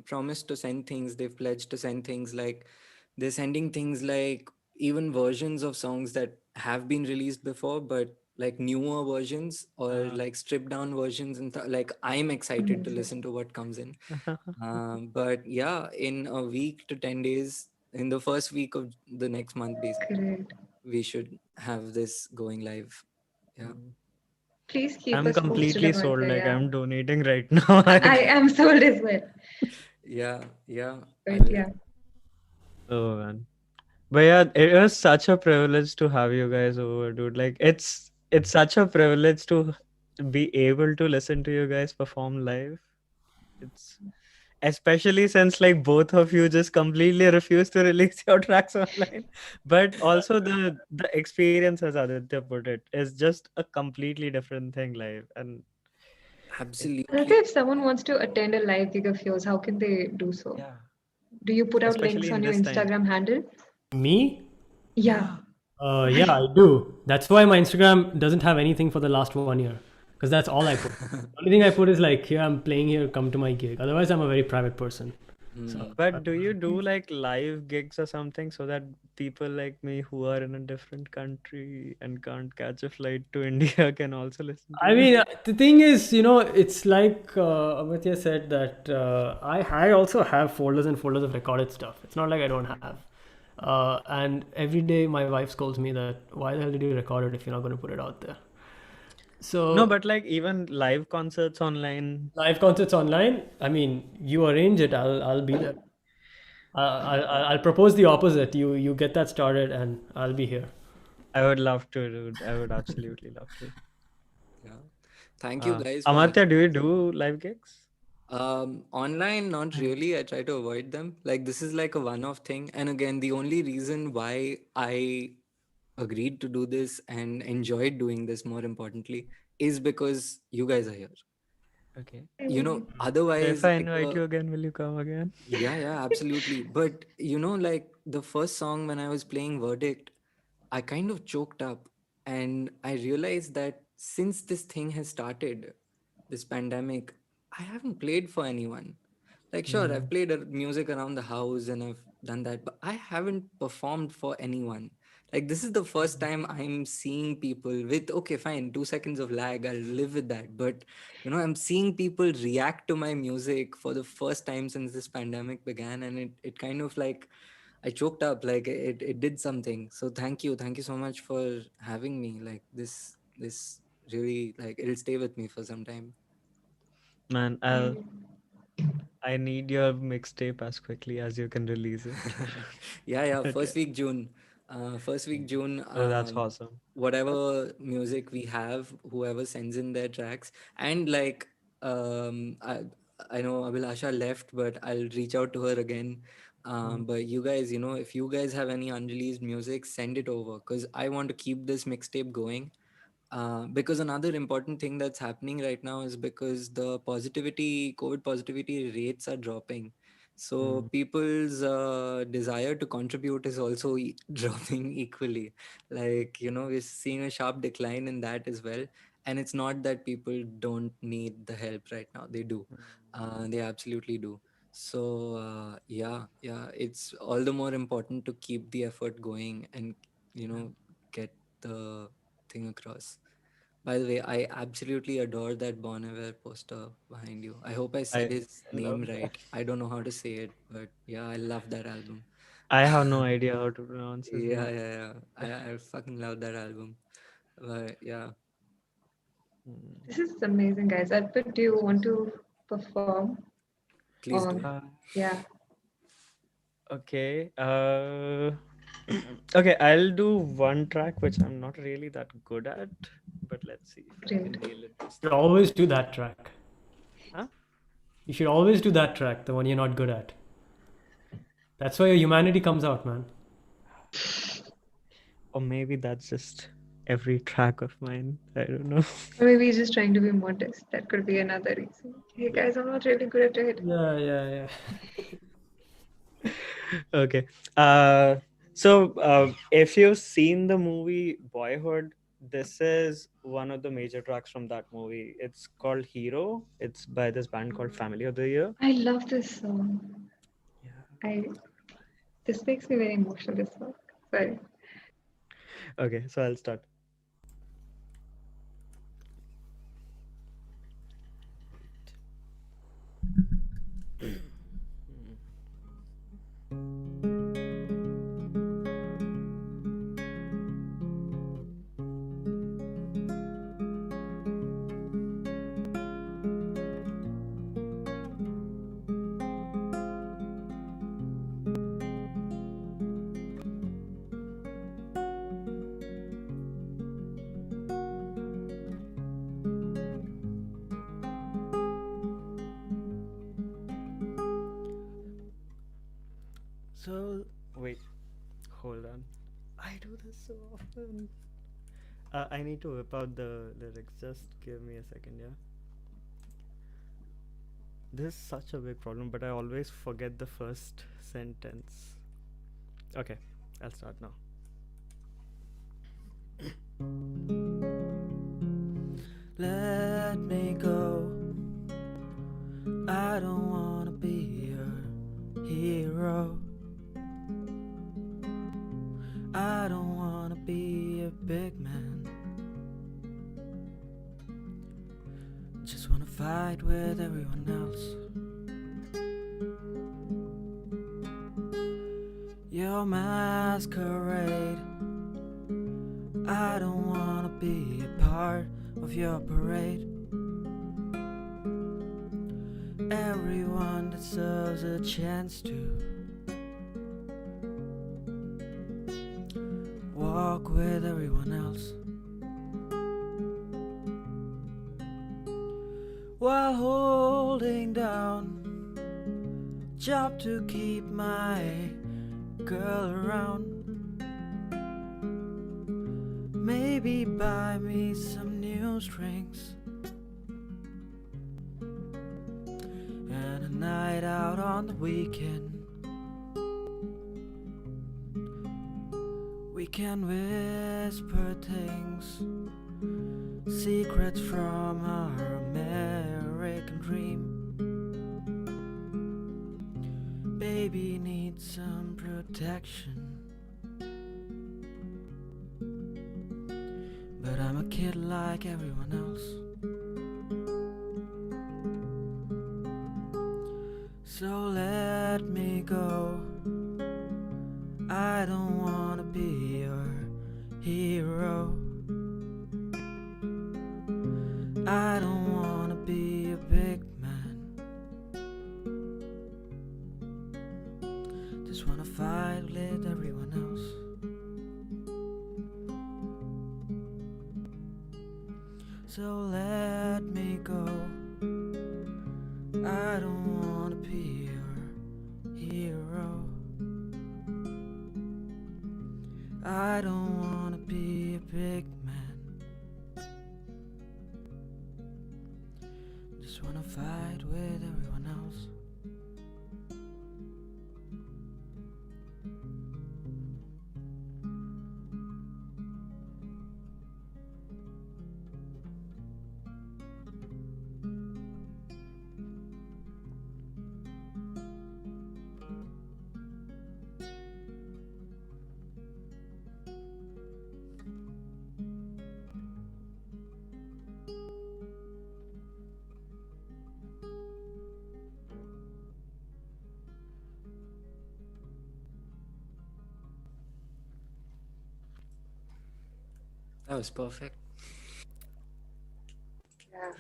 promised to send things, they've pledged to send things, like they're sending things like even versions of songs that have been released before, but like newer versions or like stripped down versions, and like I'm excited to Amazing. listen to what comes in. But yeah, in a week to 10 days, in the first week of the next month, basically, Great. we should have this going live. Yeah. Please keep I'm us posted, completely sold. Amartya. Like Yeah. I'm donating right now. I Like, am sold as well. Yeah, yeah. But yeah. oh man. But yeah, it was such a privilege to have you guys over, dude. Like it's such a privilege to be able to listen to you guys perform live. It's especially since like both of you just completely refuse to release your tracks online. But also the experience, as Aditya put it, is just a completely different thing live. And it Absolutely. Aditya, if someone wants to attend a live gig of yours, how can they do so? yeah, Do you put out especially links in on your this time. Instagram handle? Me? Yeah. Yeah, I do. That's why my Instagram doesn't have anything for the last 1 year, because that's all I put. The only thing I put is like, here I'm playing here, come to my gig. Otherwise, I'm a very private person. So, But do you do like live gigs or something so that people like me who are in a different country and can't catch a flight to India can also listen to I you? mean, the thing is, it's like Amartya said that I also have folders and folders of recorded stuff. It's not like I don't have. And every day my wife scolds me that why the hell did you record it if you're not going to put it out there? No, So but like even live concerts online. live concerts online. I mean, you arrange it. I'll be there. I'll propose the opposite. You get that started, and I'll be here. I would love to, dude. I would absolutely love to. Yeah. Thank you guys for having Amartya, do you me. do live gigs? Online, not really. I try to avoid them. Like this is like a one-off thing. And again, the only reason why I agreed to do this and enjoyed doing this, more importantly, is because you guys are here. Okay. So if Otherwise, I like invite you again, will you come again? yeah, yeah, absolutely. But like the first song when I was playing Verdict, I kind of choked up, and I realized that since this thing has started, this pandemic, I haven't played for anyone. Like, sure, I've played music around the house and I've done that, but I haven't performed for anyone. Like, this is the first time I'm seeing people with, okay, fine, 2 seconds of lag, I'll live with that. But, I'm seeing people react to my music for the first time since this pandemic began. And it kind of like, I choked up, like it did something. So thank you. Thank you so much for having me. Like this really, like, it'll stay with me for some time. Man, I need your mixtape as quickly as you can release it. Yeah, yeah. Okay. First week June. First week June, Oh, that's awesome. whatever music we have, whoever sends in their tracks, and like I know Abhilasha left, but I'll reach out to her again. But you guys, if you guys have any unreleased music, send it over because I want to keep this mixtape going. Because another important thing that's happening right now is because the COVID positivity rates are dropping. So people's desire to contribute is also dropping equally. Like, we're seeing a sharp decline in that as well. And it's not that people don't need the help right now. They do. They absolutely do. So, yeah, it's all the more important to keep the effort going and, get the thing across. By the way, I absolutely adore that Bon Iver poster behind you. I hope I said I his love name that. right. I don't know how to say it, but yeah, I love that album. I have no idea how to pronounce his Yeah, name. yeah, yeah. I fucking love that album. But yeah, Mm. This is amazing, guys. Arpit, do you want to perform? please Or do. Uh, yeah, okay. Okay, I'll do one track which I'm not really that good at, but let's see if I can great. nail it this You should time. always do that track. Huh? You should always do that track, the one you're not good at. That's why your humanity comes out, man. Or maybe that's just every track of mine. I don't know. Or maybe he's just trying to be modest. That could be another reason. Hey Yeah. guys, I'm not really good at it. Yeah. Okay. So if you've seen the movie Boyhood, this is one of the major tracks from that movie. It's called Hero. It's by this band called Family of the Year. I love this song. Yeah. This makes me very emotional, this song. Sorry. Okay, so I'll start. So wait, hold on. I do this so often. I need to whip out the lyrics. Just give me a second, yeah. This is such a big problem, but I always forget the first sentence. Okay, I'll start now. Let me go. I don't wanna be your hero. I don't wanna be a big man. Just wanna fight with everyone else. Your masquerade. I don't wanna be a part of your parade. Everyone deserves a chance to walk with everyone else, while holding down job to keep my girl around. Maybe buy me some new strings and a night out on the weekend. We can whisper things, secrets from our American dream. Baby needs some protection, but I'm a kid like everyone else. So let me go. I don't wanna be your hero. I don't wanna be a big man. Just wanna fight with everyone else. so let me go. I don't wanna be your hero. I don't wanna be a big man. Just wanna fight with everyone else. That was perfect. Yeah.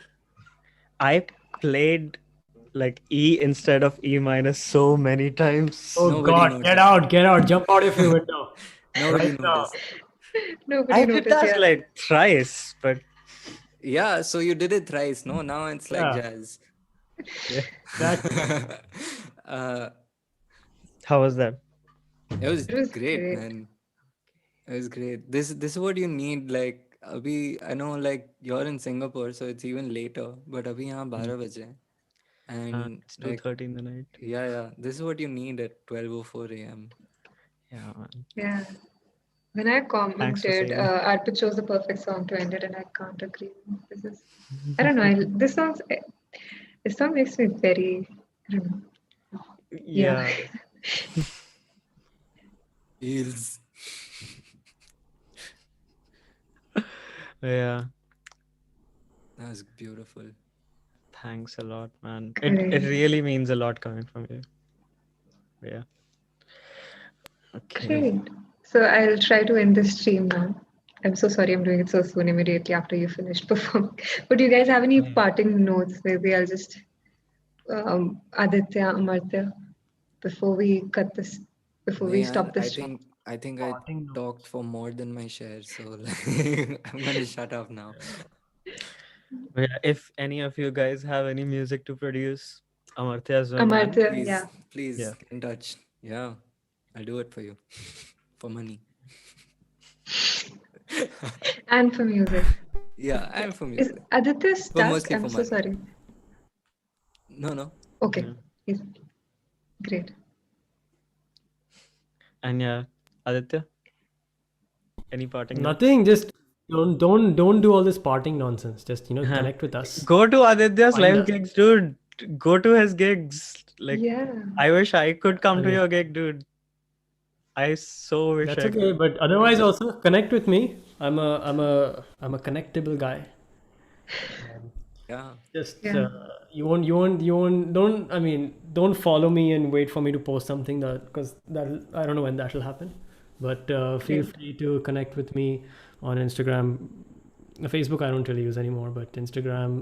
I played like E instead of E minus so many times. Oh Nobody God, noticed. get out, jump out of your window. Nobody Right now. noticed. Nobody I did noticed. that Yeah. like thrice, but Yeah, so you did it thrice. No, now it's like Yeah. jazz. yeah. Exactly. uh, How was that? it was It was great, great. man. It was great. This is what you need. Like abhi, I know like you're in Singapore, so it's even later. But abhi यहाँ 12 बजे हैं. And It's like 2:30 in the night. yeah, this is what you need at 12:04 a.m. Yeah, man. Yeah. When I Thanks for commented, saying. Arpit chose the perfect song to end it, and I can't agree. This is, I don't know. This song makes me very, I don't know. Yeah. Yeah. Feels. Yeah. That was beautiful. Thanks a lot, man. It Great. really means a lot coming from you. Yeah. Okay. Great. So I'll try to end this stream now. I'm so sorry I'm doing it so soon, immediately after you finished performing. But do you guys have any parting notes? Maybe I'll just, Aditya, Amartya, before we cut this, before we Man, stop this stream. I think I Parting notes. talked for more than my share, so like, I'm gonna shut up now. But yeah, if any of you guys have any music to produce, Amartya's your man. Amartya, Please, yeah. please Yeah. get in touch. Yeah, I'll do it for you for money. And for music. Yeah, and for Is music, Aditya but stuck? mostly I'm for so money. sorry. No. Okay. Yeah. He's great. And yeah, Aditya, any parting notes? Nothing. Just don't do all this parting nonsense. Just connect with us. Go to Aditya's Find live us. gigs, dude. Go to his gigs. Like, Yeah. I wish I could come to Okay. your gig, dude. I so wish That's I okay. could. But otherwise, also connect with me. I'm a connectable guy. Yeah, Just Yeah. you won't don't follow me and wait for me to post something because that I don't know when that will happen, but feel Great. free to connect with me on Instagram. Facebook I don't really use anymore, but Instagram,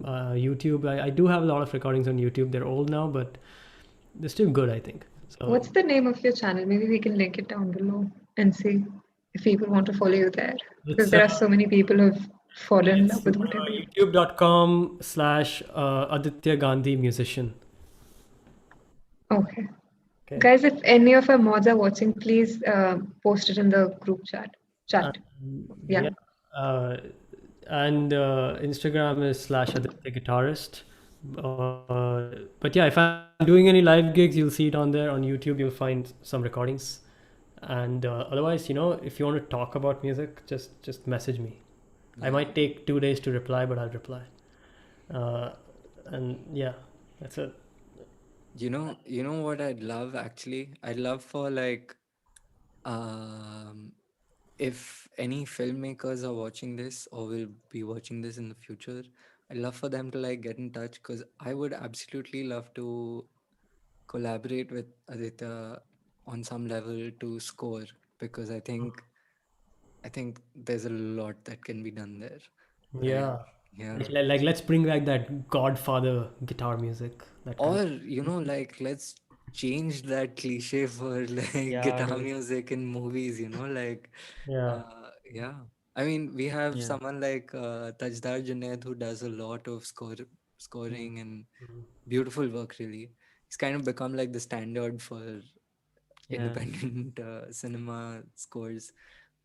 YouTube, I do have a lot of recordings on YouTube. They're old now, but they're still good, I think. So What's the name of your channel? Maybe we can link it down below and see if people want to follow you there. Because it's there are so many people who've fallen in love with whatever you do. youtube.com/Aditya Gandhi musician. Okay. Okay. Guys, if any of our mods are watching, please post it in the group chat. Yeah. Uh, and Instagram is /Aditya Guitarist. But yeah, if I'm doing any live gigs, you'll see it on there. On YouTube, you'll find some recordings. And otherwise, if you want to talk about music, just message me. I might take 2 days to reply, but I'll reply. And yeah, that's it. you know what I'd love actually? I'd love for like, if any filmmakers are watching this or will be watching this in the future, I'd love for them to like get in touch because I would absolutely love to collaborate with Aditya on some level to score because I think there's a lot that can be done there. Yeah. Yeah. Like let's bring back that Godfather guitar music. That kind Or of. like let's change that cliche for like Yeah, guitar dude. music in movies, like Yeah. yeah. I mean, we have Yeah. someone like Tajdar Junaid who does a lot of scoring and Mm. beautiful work. Really, he's kind of become like the standard for Yeah. independent cinema scores.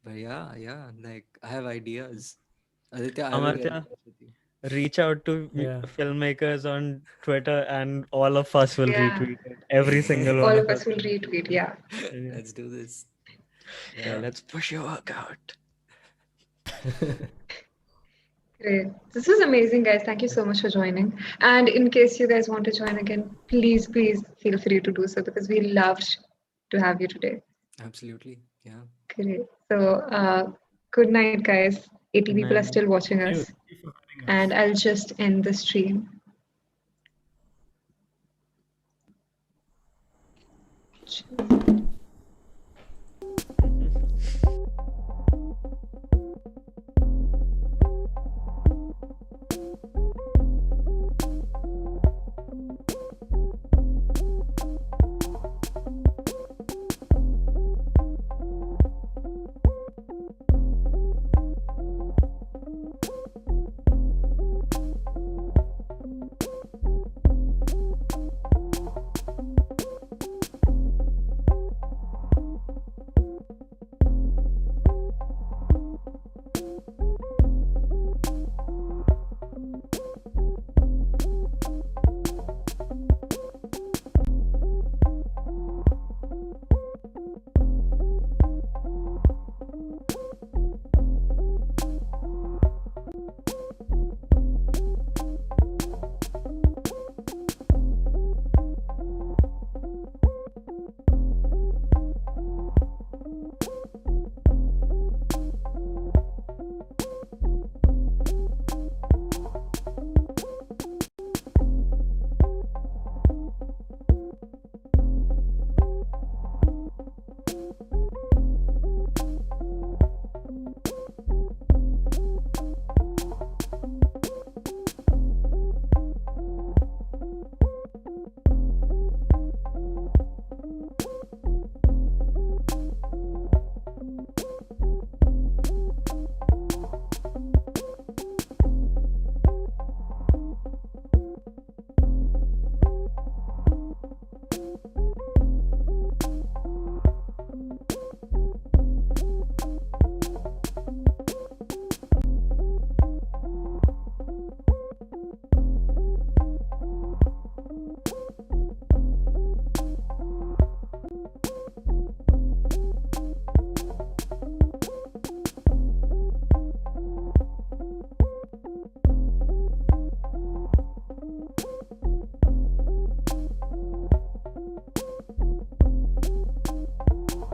But yeah, like I have ideas. Aditya, I will get in Amartya, touch with you. reach out to Yeah. filmmakers on Twitter, and all of us will Yeah. retweet it. Every single All one of of us us. will retweet. Yeah. Yeah. Let's do this. Yeah, let's push your work out. Great. This was amazing, guys. Thank you so much for joining. And in case you guys want to join again, please feel free to do so because we loved to have you today. Absolutely. Yeah. Great. So, good night, guys. 80 Good people are night. still watching Thank us. you for having us. And I'll just end the stream. Cheers.